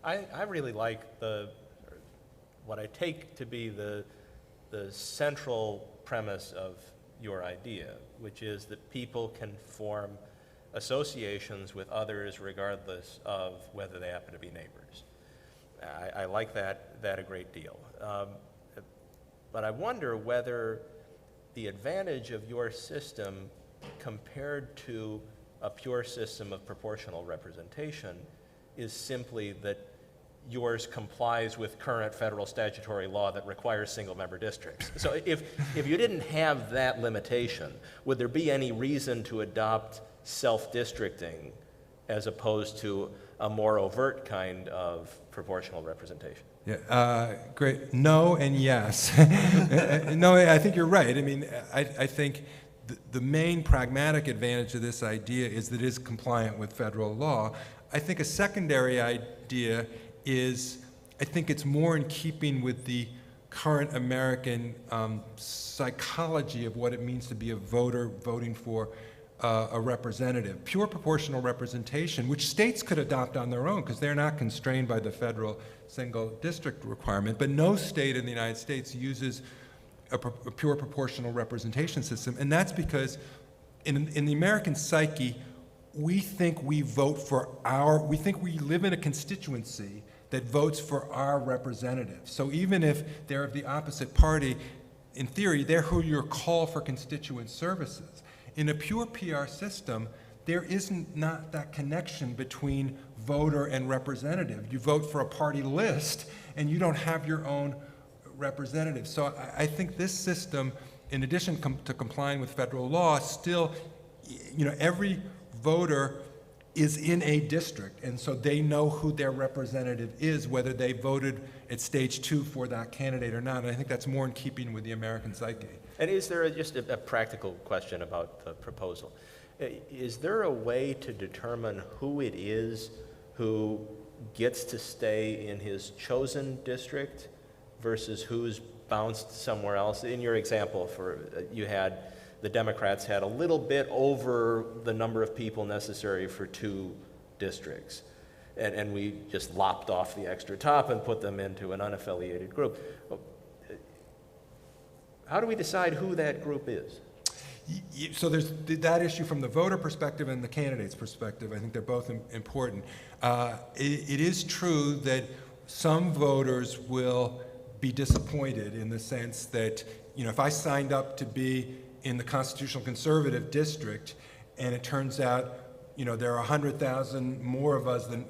Speaker 4: I really like what I take to be the central premise of your idea, which is that people can form associations with others regardless of whether they happen to be neighbors. I like that a great deal. But I wonder whether the advantage of your system compared to a pure system of proportional representation is simply that yours complies with current federal statutory law that requires single-member districts. So if you didn't have that limitation, would there be any reason to adopt self-districting as opposed to a more overt kind of proportional representation?
Speaker 6: Yeah, great. No and yes. No, I think you're right. I mean, I think the main pragmatic advantage of this idea is that it is compliant with federal law. I think a secondary idea is, I think it's more in keeping with the current American psychology of what it means to be a voter voting for a representative. Pure proportional representation, which states could adopt on their own because they're not constrained by the federal single district requirement, but no state in the United States uses a pure proportional representation system, and that's because in the American psyche, we think we vote for we think we live in a constituency that votes for our representatives. So even if they're of the opposite party, in theory, they're who you're called for constituent services. In a pure PR system, there isn't not that connection between voter and representative. You vote for a party list, and you don't have your own representative. So I think this system, in addition to complying with federal law, still, every voter is in a district, and so they know who their representative is, whether they voted at stage 2 for that candidate or not. And I think that's more in keeping with the American psyche.
Speaker 4: And is there just a practical question about the proposal? Is there a way to determine who it is who gets to stay in his chosen district versus who's bounced somewhere else? In your example, the Democrats had a little bit over the number of people necessary for 2 districts. And we just lopped off the extra top and put them into an unaffiliated group. How do we decide who that group is?
Speaker 6: So there's that issue from the voter perspective and the candidate's perspective. I think they're both important. It is true that some voters will be disappointed in the sense that, if I signed up to be in the constitutional conservative district and it turns out, there are 100,000 more of us than,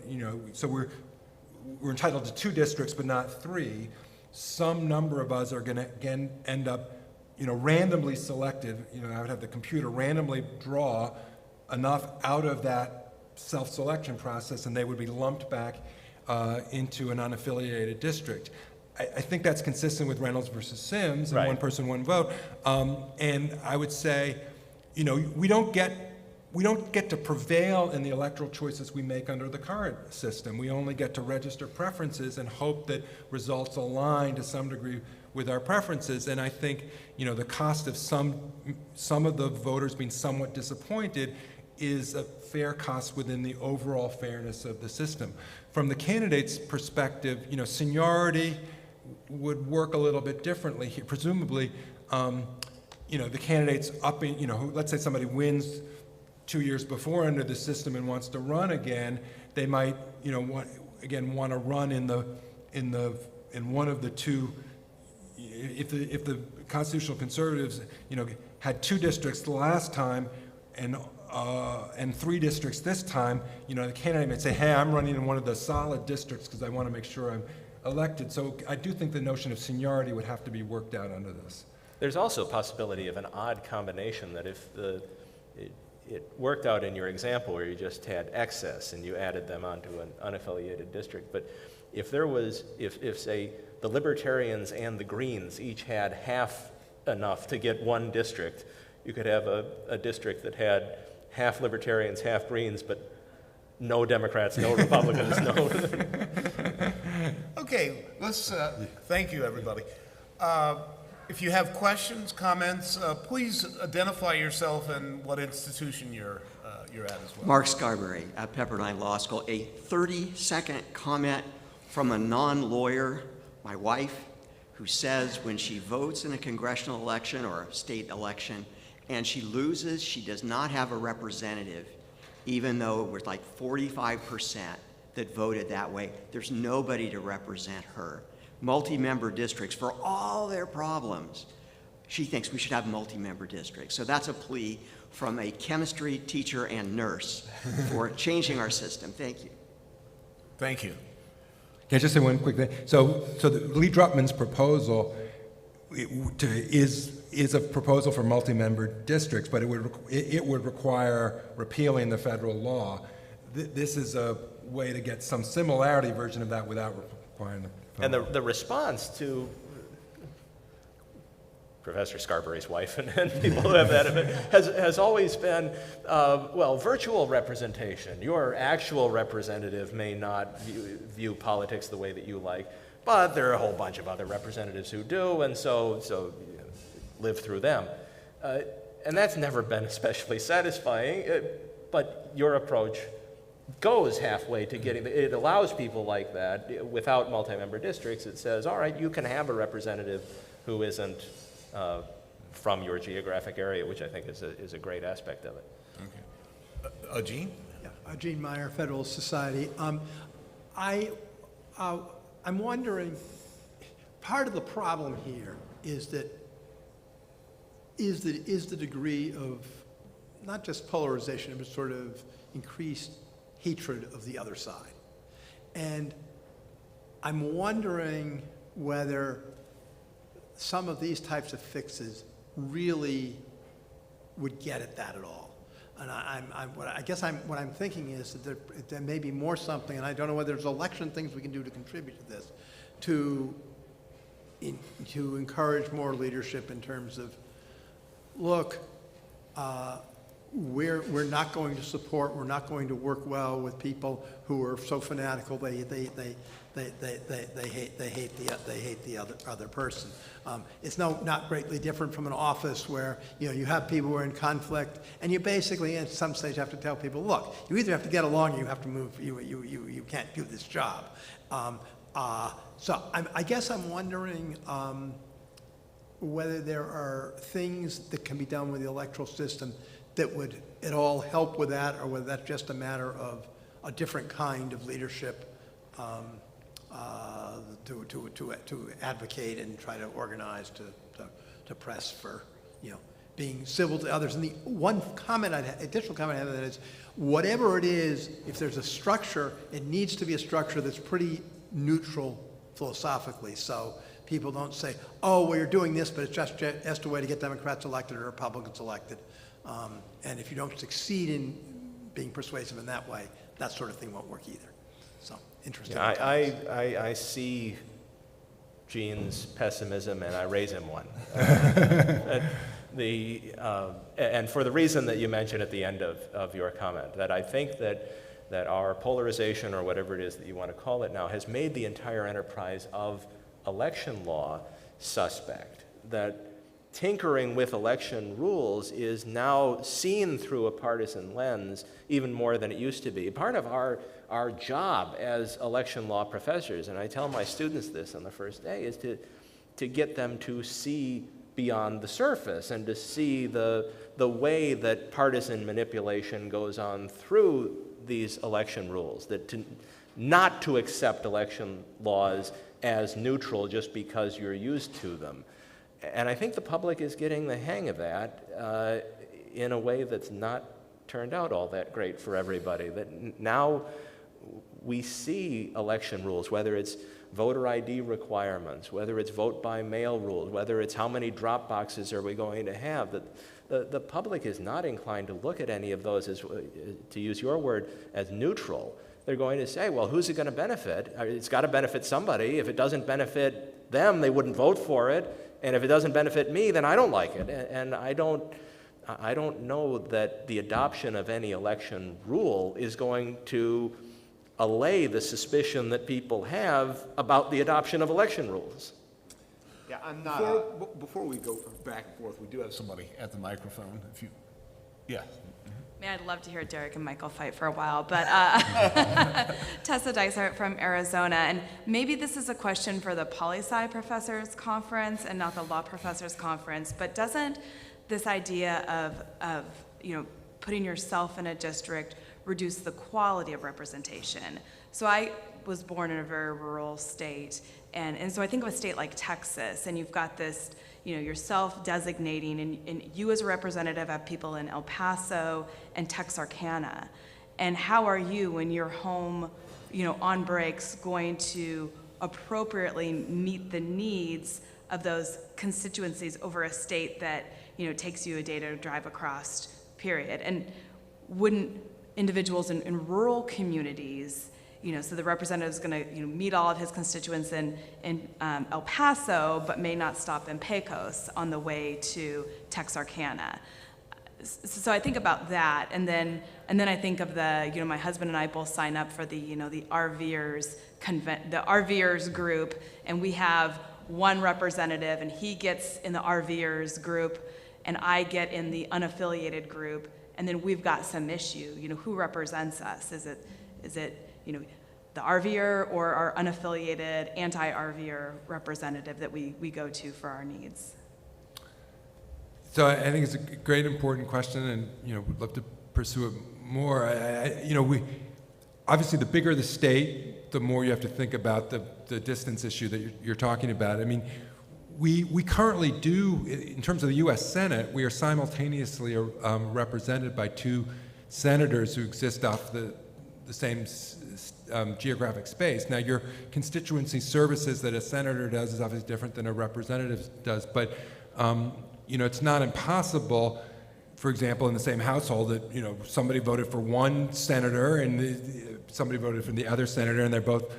Speaker 6: so we're entitled to 2 districts but not 3. Some number of us are going to again end up, randomly selected. I would have the computer randomly draw enough out of that self-selection process, and they would be lumped back into an unaffiliated district. I think that's consistent with Reynolds versus Sims and
Speaker 4: right.
Speaker 6: One person, one vote. And I would say, we don't get to prevail in the electoral choices we make under the current system. We only get to register preferences and hope that results align to some degree with our preferences. And I think, the cost of some of the voters being somewhat disappointed is a fair cost within the overall fairness of the system. From the candidate's perspective, seniority would work a little bit differently. Presumably, the candidate's upping, let's say somebody wins 2 years before under the system and wants to run again, they might, want to run in one of the 2. If the constitutional conservatives, had 2 districts the last time and 3 districts this time, the candidate might say, hey, I'm running in one of the solid districts because I want to make sure I'm elected. So I do think the notion of seniority would have to be worked out under this.
Speaker 4: There's also a possibility of an odd combination that if it worked out in your example where you just had excess and you added them onto an unaffiliated district, but if there was, if say, the Libertarians and the Greens each had half enough to get 1 district, you could have a district that had half Libertarians, half Greens, but no Democrats, no Republicans, no.
Speaker 3: Okay, let's, thank you, everybody. If you have questions, comments, please identify yourself and what institution you're at as well.
Speaker 7: Mark Scarberry at Pepperdine Law School. A 30-second comment from a non-lawyer, my wife, who says when she votes in a congressional election or a state election and she loses, she does not have a representative, even though it was like 45% that voted that way. There's nobody to represent her. Multi-member districts, for all their problems, she thinks we should have multi-member districts. So that's a plea from a chemistry teacher and nurse for changing our system. Thank you.
Speaker 3: Thank you.
Speaker 6: Can I just say one quick thing? So Lee Drutman's proposal is a proposal for multi-member districts, but it would require repealing the federal law. This is a way to get some similarity version of that without requiring the federal law.
Speaker 4: And the response to Professor Scarberry's wife and people who have that has always been, well, virtual representation. Your actual representative may not view politics the way that you like, but there are a whole bunch of other representatives who do, and so live through them. And that's never been especially satisfying, but your approach goes halfway to getting, it allows people like that without multi-member districts. It says, all right, you can have a representative who isn't from your geographic area, which I think is a great aspect of it.
Speaker 3: Okay. Gene?
Speaker 8: Yeah, Gene Meyer, Federalist Society. I'm wondering, part of the problem here is the degree of not just polarization, but sort of increased hatred of the other side. And I'm wondering whether some of these types of fixes really would get at that at all. And what I'm thinking is that there may be more something, and I don't know whether there's election things we can do to contribute to this, to encourage more leadership in terms of, look, we're not going to support, we're not going to work well with people who are so fanatical they hate the other person. It's not greatly different from an office where you have people who are in conflict, and you basically at some stage have to tell people, look, you either have to get along or you have to move. You can't do this job. So I guess I'm wondering whether there are things that can be done with the electoral system that would at all help with that, or whether that's just a matter of a different kind of leadership to advocate and try to organize to press for being civil to others. And the one additional comment I have on that is, whatever it is, if there's a structure, it needs to be a structure that's pretty neutral philosophically. So people don't say, oh, well, you're doing this, but it's just a way to get Democrats elected or Republicans elected. And if you don't succeed in being persuasive in that way, that sort of thing won't work either. So, interesting.
Speaker 4: Yeah, I see Gene's pessimism, and I raise him one. And for the reason that you mentioned at the end of your comment, that I think that our polarization, or whatever it is that you want to call it now, has made the entire enterprise of election law suspect. That tinkering with election rules is now seen through a partisan lens even more than it used to be. Part of our job as election law professors, and I tell my students this on the first day, is to get them to see beyond the surface and to see the way that partisan manipulation goes on through these election rules, not to accept election laws as neutral just because you're used to them. And I think the public is getting the hang of that in a way that's not turned out all that great for everybody. That now we see election rules, whether it's voter ID requirements, whether it's vote by mail rules, whether it's how many drop boxes are we going to have, that the public is not inclined to look at any of those as, to use your word, as neutral. They're going to say, well, who's it going to benefit? It's got to benefit somebody. If it doesn't benefit them, they wouldn't vote for it. And if it doesn't benefit me, then I don't like it. And I don't know that the adoption of any election rule is going to allay the suspicion that people have about the adoption of election rules.
Speaker 5: Yeah, I'm not.
Speaker 3: Before we go back and forth, we do have somebody at the microphone. If you, yeah.
Speaker 9: Man, I'd love to hear Derek and Michael fight for a while, but Tessa Dysart from Arizona, and maybe this is a question for the poli-sci professors conference and not the law professors conference, but doesn't this idea of putting yourself in a district reduce the quality of representation? So I was born in a very rural state, and so I think of a state like Texas, and you've got this, you're self-designating, and you as a representative have people in El Paso and Texarkana. And how are you, when you're home, on breaks, going to appropriately meet the needs of those constituencies over a state that, takes you a day to drive across, period? And wouldn't individuals in rural communities, so the representative is going to meet all of his constituents in El Paso, but may not stop in Pecos on the way to Texarkana. So I think about that, and then I think of my husband and I both sign up for the RVers group, and we have one representative, and he gets in the RVers group, and I get in the unaffiliated group, and then we've got some issue. Who represents us? Is it the RVer or our unaffiliated anti-RVer representative that we go to for our needs?
Speaker 6: So I think it's a great, important question, and we'd love to pursue it more. We obviously, the bigger the state, the more you have to think about the distance issue that you're talking about. I mean, we currently do, in terms of the U.S. Senate, we are simultaneously represented by two senators who exist off the same geographic space. Now, your constituency services that a senator does is obviously different than a representative does, but it's not impossible, for example, in the same household that somebody voted for one senator and somebody voted for the other senator, and they're both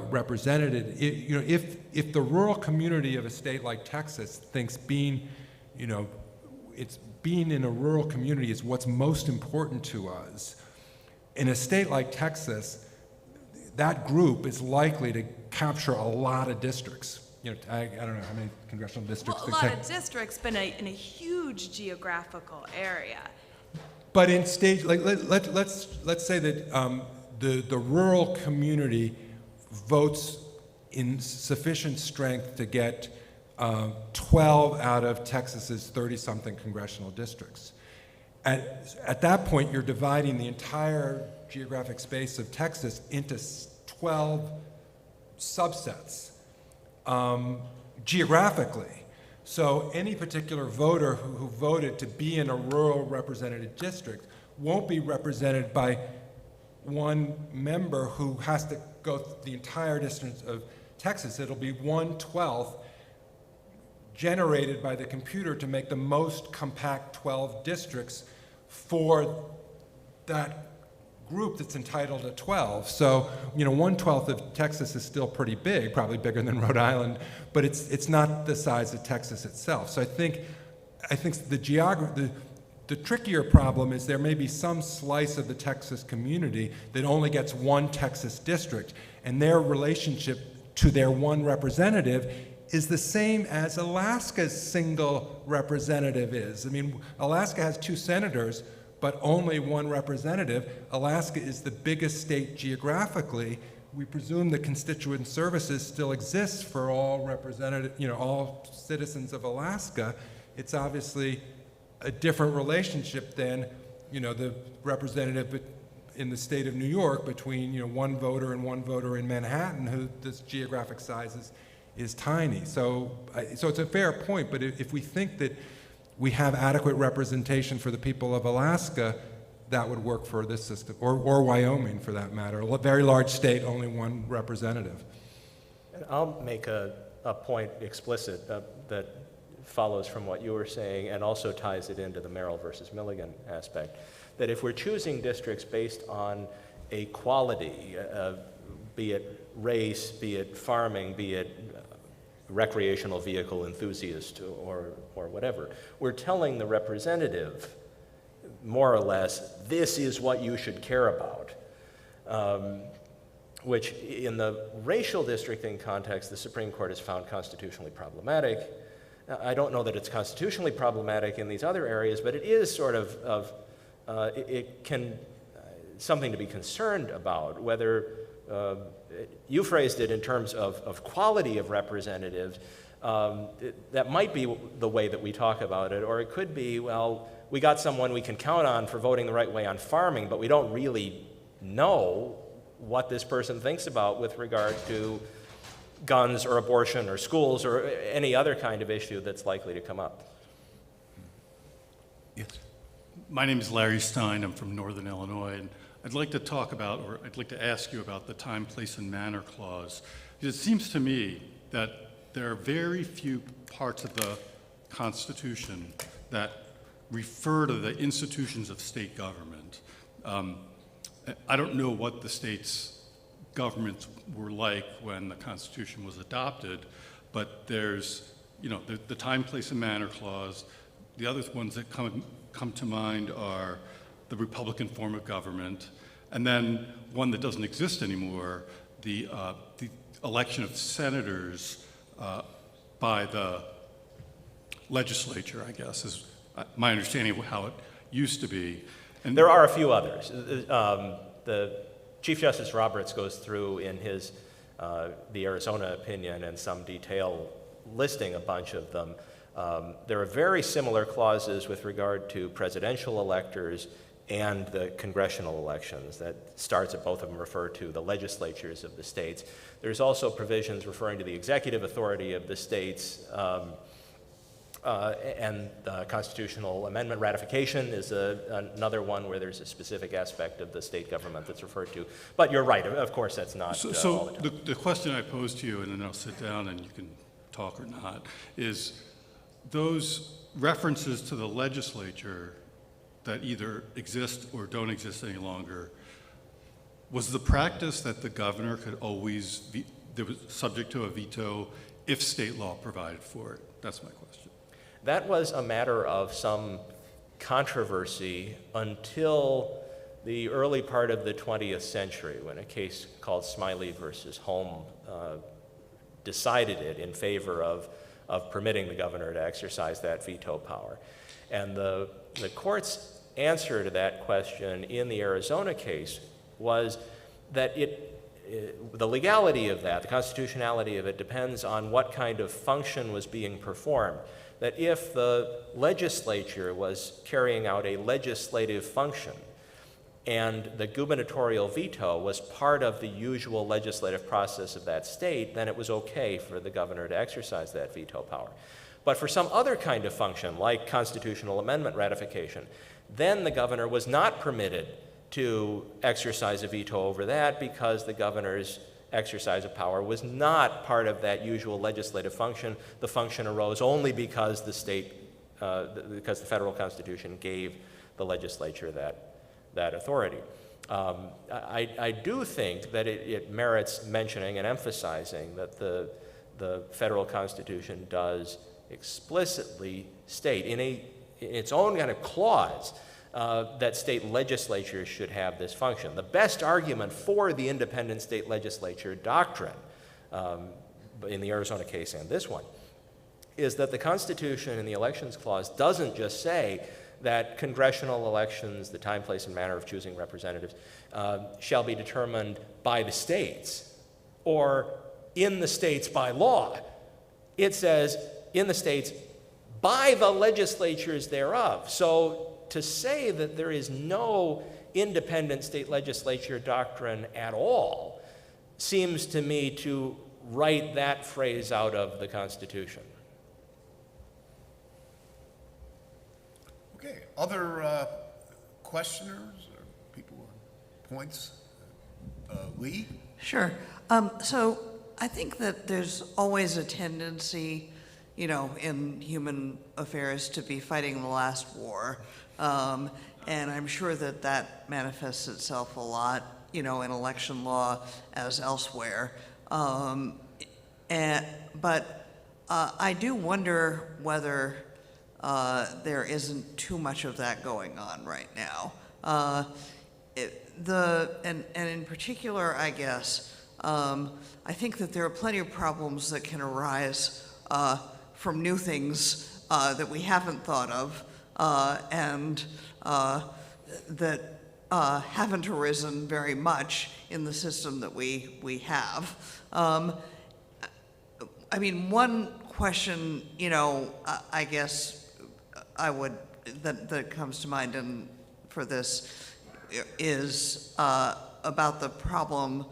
Speaker 6: represented. If the rural community of a state like Texas thinks being in a rural community is what's most important to us, in a state like Texas, that group is likely to capture a lot of districts. I don't know how many congressional districts.
Speaker 9: Well, a lot of districts, but in a huge geographical area.
Speaker 6: But in state, let's say that the rural community votes in sufficient strength to get 12 out of Texas's 30-something congressional districts. At that point, you're dividing the entire geographic space of Texas into 12 subsets geographically. So any particular voter who voted to be in a rural representative district won't be represented by one member who has to go the entire distance of Texas. It'll be 1/12 generated by the computer to make the most compact 12 districts for that group that's entitled to 12. So, 1/12 of Texas is still pretty big, probably bigger than Rhode Island, but it's not the size of Texas itself. So I think the trickier problem is there may be some slice of the Texas community that only gets one Texas district, and their relationship to their one representative is the same as Alaska's single representative is. I mean, Alaska has 2 senators, but only one representative. Alaska is the biggest state geographically. We presume the constituent services still exists for all all citizens of Alaska. It's obviously a different relationship than, the representative in the state of New York between, one voter and one voter in Manhattan, who this geographic size is tiny. So it's a fair point, but if we think that we have adequate representation for the people of Alaska, that would work for this system, or Wyoming for that matter. A very large state, only one representative.
Speaker 4: And I'll make a point explicit that follows from what you were saying and also ties it into the Merrill versus Milligan aspect, that if we're choosing districts based on a quality, be it race, be it farming, be it recreational vehicle enthusiast or whatever, we're telling the representative, more or less, this is what you should care about. which in the racial districting context, the Supreme Court has found constitutionally problematic. I don't know that it's constitutionally problematic in these other areas, but it is sort of it can, something to be concerned about, whether you phrased it in terms of quality of representatives. That might be the way that we talk about it, or it could be, well, we got someone we can count on for voting the right way on farming, but we don't really know what this person thinks about with regard to guns or abortion or schools or any other kind of issue that's likely to come up.
Speaker 10: Yes. My name is Larry Stein. I'm from Northern Illinois, and I'd like to talk about, or I'd like to ask you about the time, place, and manner clause. It seems to me that there are very few parts of the Constitution that refer to the institutions of state government. I don't know what the state's governments were like when the Constitution was adopted, but there's, you know, the time, place, and manner clause. The other ones that come to mind are the Republican form of government, and then one that doesn't exist anymore, the election of senators by the legislature, I guess, is my understanding of how it used to be. And
Speaker 4: there are a few others. The Chief Justice Roberts goes through in his the Arizona opinion in some detail, listing a bunch of them. There are very similar clauses with regard to presidential electors and the congressional elections that starts at both of them refer to the legislatures of the states. There's also provisions referring to the executive authority of the states, and constitutional amendment ratification is another one where there's a specific aspect of the state government that's referred to. But you're right, of course that's not all
Speaker 10: So
Speaker 4: the time.
Speaker 10: the question I pose to you, and then I'll sit down and you can talk or not, is those references to the legislature that either exist or don't exist any longer, was the practice that the governor could always be subject to a veto if state law provided for it? That's my question.
Speaker 4: That was a matter of some controversy until the early part of the 20th century, when a case called Smiley versus Home decided it in favor of permitting the governor to exercise that veto power. And the court's answer to that question in the Arizona case was that the legality of that, the constitutionality of it, depends on what kind of function was being performed. That if the legislature was carrying out a legislative function and the gubernatorial veto was part of the usual legislative process of that state, then it was okay for the governor to exercise that veto power. But for some other kind of function, like constitutional amendment ratification, then the governor was not permitted to exercise a veto over that because the governor's exercise of power was not part of that usual legislative function. The function arose only because because the federal Constitution gave the legislature that authority. I do think that it merits mentioning and emphasizing that the federal Constitution does explicitly state in its own kind of clause that state legislatures should have this function. The best argument for the independent state legislature doctrine, in the Arizona case and this one, is that the Constitution in the Elections Clause doesn't just say that congressional elections, the time, place, and manner of choosing representatives, shall be determined by the states or in the states by law. It says in the states by the legislatures thereof. So to say that there is no independent state legislature doctrine at all seems to me to write that phrase out of the Constitution.
Speaker 3: Okay, other questioners or people with points? Lee?
Speaker 1: Sure. So I think that there's always a tendency, you know, in human affairs to be fighting the last war. And I'm sure that that manifests itself a lot, you know, in election law as elsewhere. But I do wonder whether there isn't too much of that going on right now. and in particular, I guess, I think that there are plenty of problems that can arise from new things that we haven't thought of and that haven't arisen very much in the system that we have. I mean, one question, I guess that comes to mind for this is about the problem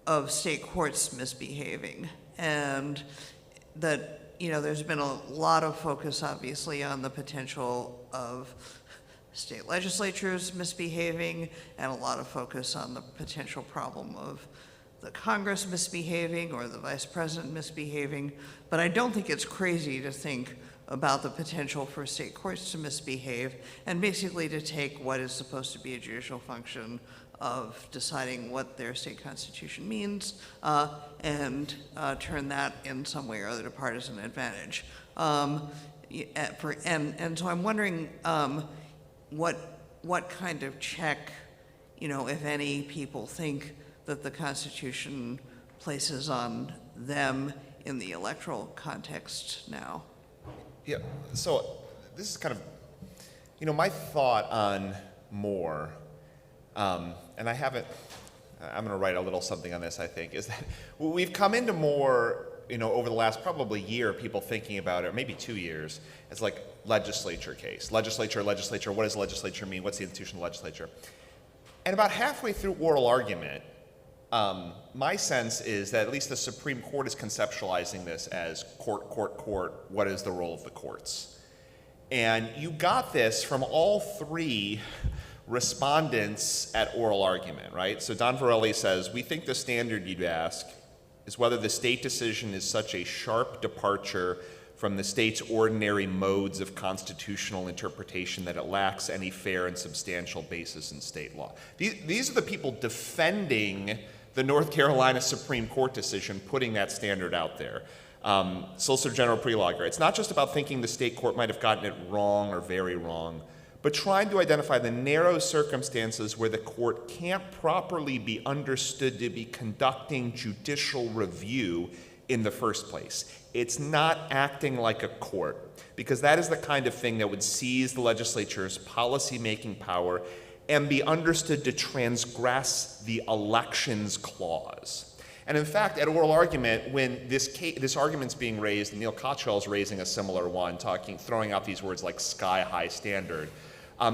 Speaker 1: of state courts misbehaving, and that there's been a lot of focus, obviously, on the potential of state legislatures misbehaving, and a lot of focus on the potential problem of the Congress misbehaving or the Vice President misbehaving. But I don't think it's crazy to think about the potential for state courts to misbehave and basically to take what is supposed to be a judicial function of deciding what their state constitution means and turn that in some way or other to partisan advantage. And so I'm wondering what kind of check, if any, people think that the Constitution places on them in the electoral context now.
Speaker 5: Yeah, so this is kind of, my thought on Moore, and I'm going to write a little something on this, I think, is that we've come into Moore, over the last probably year, people thinking about it, or maybe 2 years, as like legislature case. Legislature, what does legislature mean? What's the institution of legislature? And about halfway through oral argument, my sense is that at least the Supreme Court is conceptualizing this as court, what is the role of the courts? And you got this from all three respondents at oral argument, right? So Don Verrilli says, we think the standard you'd ask is whether the state decision is such a sharp departure from the state's ordinary modes of constitutional interpretation that it lacks any fair and substantial basis in state law. These are the people defending the North Carolina Supreme Court decision, putting that standard out there. Solicitor General Pleger, it's not just about thinking the state court might have gotten it wrong or very wrong, but trying to identify the narrow circumstances where the court can't properly be understood to be conducting judicial review in the first place. It's not acting like a court, because that is the kind of thing that would seize the legislature's policy-making power and be understood to transgress the elections clause. And in fact, at oral argument, when this argument's being raised, and Neil Cottrell's raising a similar one, throwing out these words like sky-high standard,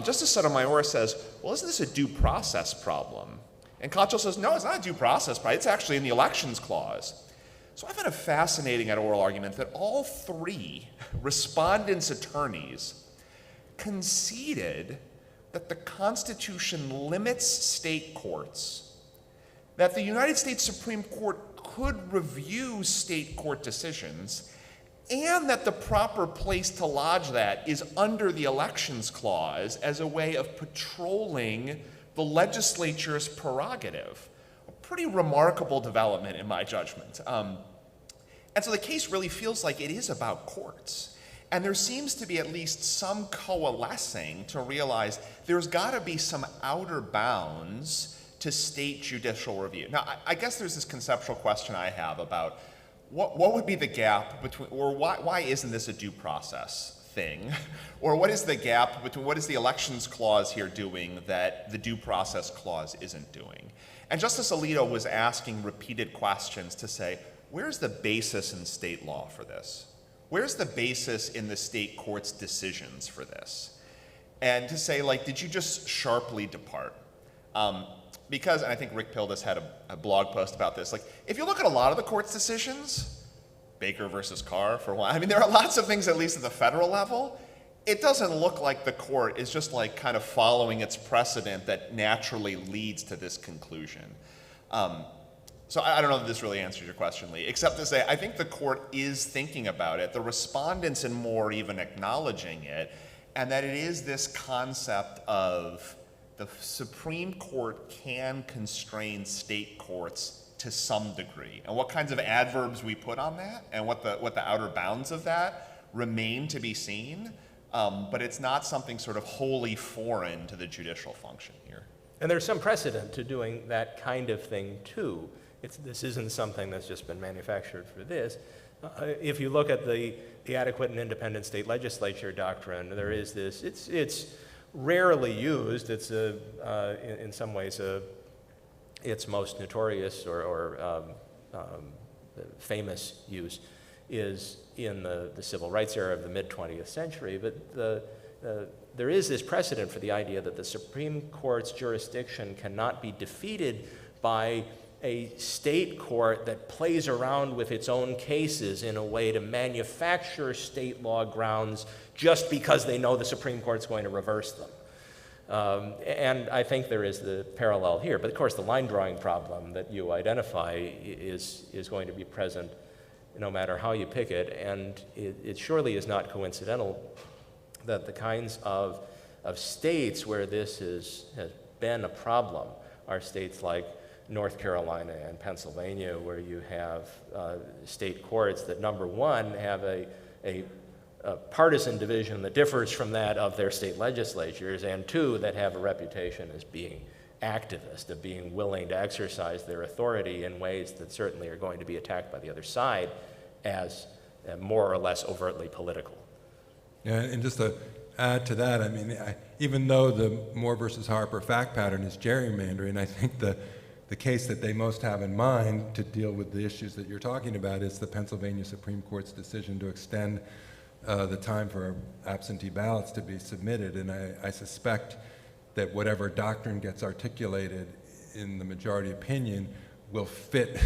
Speaker 5: Justice Sotomayor says, well, isn't this a due process problem? And Cottrell says, no, it's not a due process problem. It's actually in the elections clause. So I found it fascinating at oral argument that all three respondents' attorneys conceded that the Constitution limits state courts, that the United States Supreme Court could review state court decisions, and that the proper place to lodge that is under the Elections Clause as a way of patrolling the legislature's prerogative. A pretty remarkable development in my judgment. And so the case really feels like it is about courts. And there seems to be at least some coalescing to realize there's got to be some outer bounds to state judicial review. Now, I guess there's this conceptual question I have about what would be the gap between, or why isn't this a due process thing? Or what is the gap between, what is the Elections Clause here doing that the Due Process Clause isn't doing? And Justice Alito was asking repeated questions to say, where's the basis in state law for this? Where's the basis in the state court's decisions for this? And to say, like, did you just sharply depart? Because, and I think Rick Pildes had a blog post about this, like, if you look at a lot of the court's decisions, Baker versus Carr for one, I mean, there are lots of things, at least at the federal level, it doesn't look like the court is just like kind of following its precedent that naturally leads to this conclusion. So I don't know if this really answers your question, Lee, except to say I think the court is thinking about it, the respondents and more even acknowledging it, and that it is this concept of the Supreme Court can constrain state courts to some degree. And what kinds of adverbs we put on that and what the outer bounds of that remain to be seen, but it's not something sort of wholly foreign to the judicial function here.
Speaker 4: And there's some precedent to doing that kind of thing too. This isn't something that's just been manufactured for this. If you look at the adequate and independent state legislature doctrine, there is this, it's rarely used. It's in some ways its most notorious or famous use is in the civil rights era of the mid-20th century, but there is this precedent for the idea that the Supreme Court's jurisdiction cannot be defeated by a state court that plays around with its own cases in a way to manufacture state law grounds just because they know the Supreme Court's going to reverse them. And I think there is the parallel here. But of course, the line drawing problem that you identify is going to be present no matter how you pick it. And it surely is not coincidental that the kinds of states where this has been a problem are states like North Carolina and Pennsylvania, where you have state courts that, number one, have a partisan division that differs from that of their state legislatures, and two, that have a reputation as being activist, of being willing to exercise their authority in ways that certainly are going to be attacked by the other side as more or less overtly political.
Speaker 6: Yeah, and just to add to that, I mean, even though the Moore versus Harper fact pattern is gerrymandering, I think the case that they most have in mind to deal with the issues that you're talking about is the Pennsylvania Supreme Court's decision to extend the time for absentee ballots to be submitted. And I suspect that whatever doctrine gets articulated in the majority opinion will fit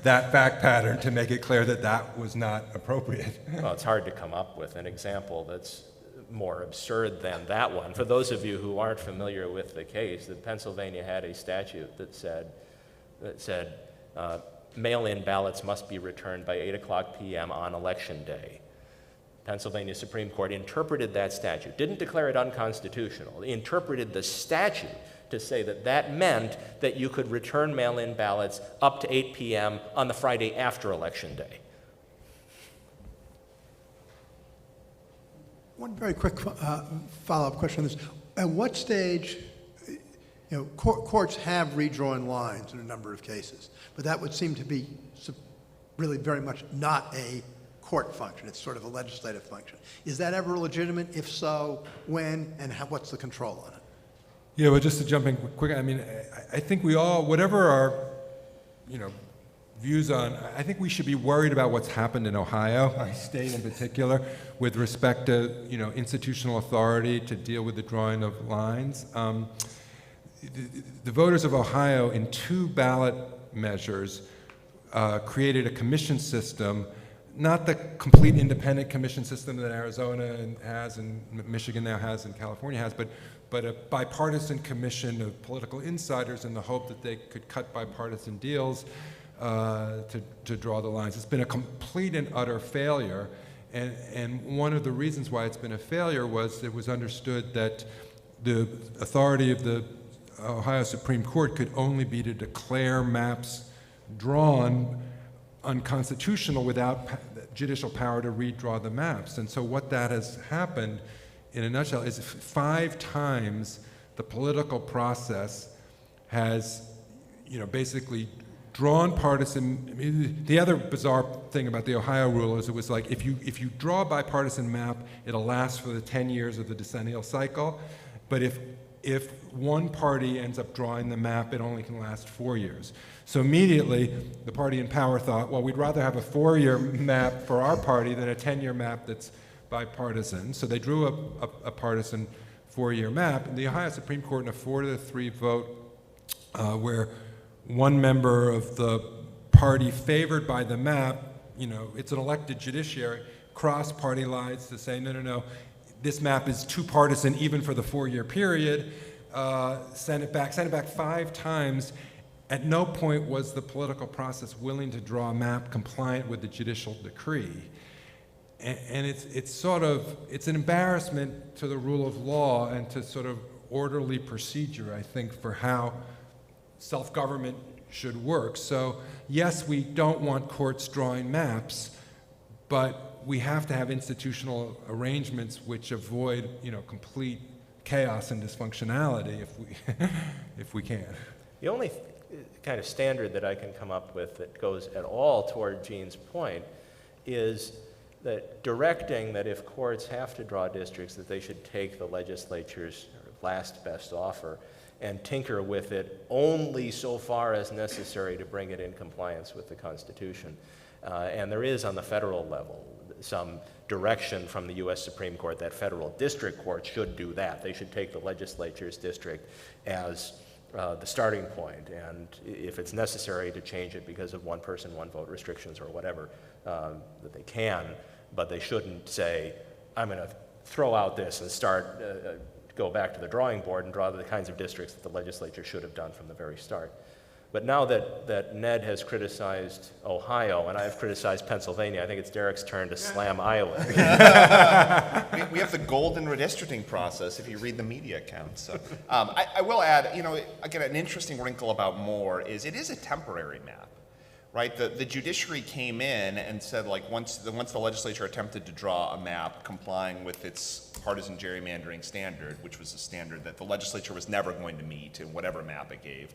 Speaker 6: that fact pattern to make it clear that that was not appropriate.
Speaker 4: Well, it's hard to come up with an example that's more absurd than that one. For those of you who aren't familiar with the case, that Pennsylvania had a statute that said mail-in ballots must be returned by 8:00 p.m. on election day. Pennsylvania Supreme Court interpreted that statute, didn't declare it unconstitutional, interpreted the statute to say that that meant that you could return mail-in ballots up to 8 p.m. on the Friday after election day.
Speaker 8: One very quick follow-up question on this. At what stage, courts have redrawn lines in a number of cases, but that would seem to be really very much not a court function. It's sort of a legislative function. Is that ever legitimate? If so, when, and what's the control on it?
Speaker 6: Yeah, well, just to jump in quick, I mean, I think we all, whatever our, views on, I think we should be worried about what's happened in Ohio, our state in particular, with respect to, institutional authority to deal with the drawing of lines. The voters of Ohio, in 2 ballot measures, created a commission system, not the complete independent commission system that Arizona has and Michigan now has and California has, but a bipartisan commission of political insiders in the hope that they could cut bipartisan deals to draw the lines. It's been a complete and utter failure, and one of the reasons why it's been a failure was it was understood that the authority of the Ohio Supreme Court could only be to declare maps drawn unconstitutional without judicial power to redraw the maps. And so what that has happened in a nutshell is 5 times the political process has, basically drawn partisan. The other bizarre thing about the Ohio rule is it was like if you draw a bipartisan map, it'll last for the 10 years of the decennial cycle. But if one party ends up drawing the map, it only can last 4 years. So immediately, the party in power thought, well, we'd rather have a 4-year map for our party than a 10-year map that's bipartisan. So they drew a partisan 4-year map. And the Ohio Supreme Court, in a 4-3 vote, where one member of the party favored by the map, it's an elected judiciary, crossed party lines to say, no, this map is too partisan even for the 4-year period, sent it back 5 times. At no point was the political process willing to draw a map compliant with the judicial decree. And it's an embarrassment to the rule of law and to sort of orderly procedure, I think, for how self-government should work. So yes, we don't want courts drawing maps, but we have to have institutional arrangements which avoid, complete chaos and dysfunctionality if we can.
Speaker 4: The only kind of standard that I can come up with that goes at all toward Gene's point is that directing that if courts have to draw districts, that they should take the legislature's last best offer and tinker with it only so far as necessary to bring it in compliance with the Constitution. And there is, on the federal level, some direction from the U.S. Supreme Court that federal district courts should do that. They should take the legislature's district as the starting point, and if it's necessary to change it because of one person, one vote restrictions or whatever, that they can, but they shouldn't say, I'm going to throw out this and start, go back to the drawing board and draw the kinds of districts that the legislature should have done from the very start. But now that Ned has criticized Ohio and I've criticized Pennsylvania, I think it's Derek's turn to slam Iowa.
Speaker 5: We have the golden redistricting process if you read the media accounts. So, I will add, you know, again, an interesting wrinkle about Moore is it is a temporary map, right? The judiciary came in and said, like, once the legislature attempted to draw a map complying with its partisan gerrymandering standard, which was a standard that the legislature was never going to meet in whatever map it gave,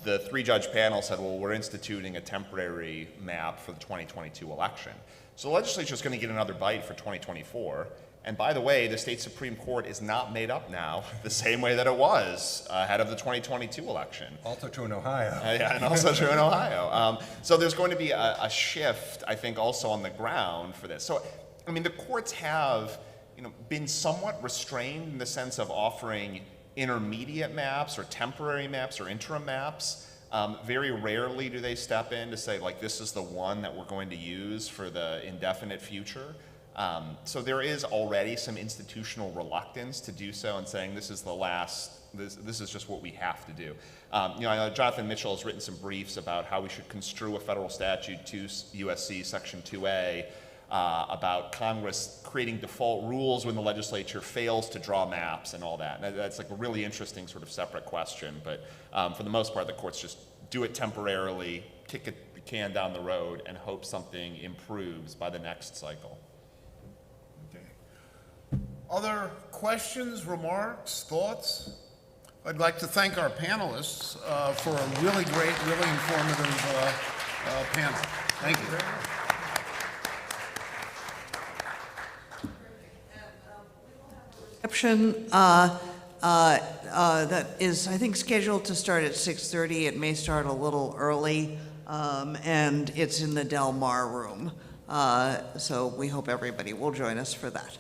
Speaker 5: the three-judge panel said, well, we're instituting a temporary map for the 2022 election. So the legislature is going to get another bite for 2024. And by the way, the state Supreme Court is not made up now the same way that it was ahead of the 2022 election.
Speaker 6: Also true in Ohio.
Speaker 5: Yeah, and also true in Ohio. So there's going to be a shift, I think, also on the ground for this. So, I mean, the courts have, you know, been somewhat restrained in the sense of offering intermediate maps or temporary maps or interim maps. Very rarely do they step in to say, like, this is the one that we're going to use for the indefinite future. So there is already some institutional reluctance to do so and saying this is the last, this is just what we have to do. You know, I know Jonathan Mitchell has written some briefs about how we should construe a federal statute, 2 USC Section 2A, about Congress creating default rules when the legislature fails to draw maps and all that. And that's like a really interesting sort of separate question, but for the most part, the courts just do it temporarily, kick the can down the road, and hope something improves by the next cycle.
Speaker 3: Okay. Other questions, remarks, thoughts? I'd like to thank our panelists for a really great, really informative panel. Thank you.
Speaker 1: Reception that is, I think, scheduled to start at 6:30. It may start a little early, and it's in the Del Mar room. So we hope everybody will join us for that.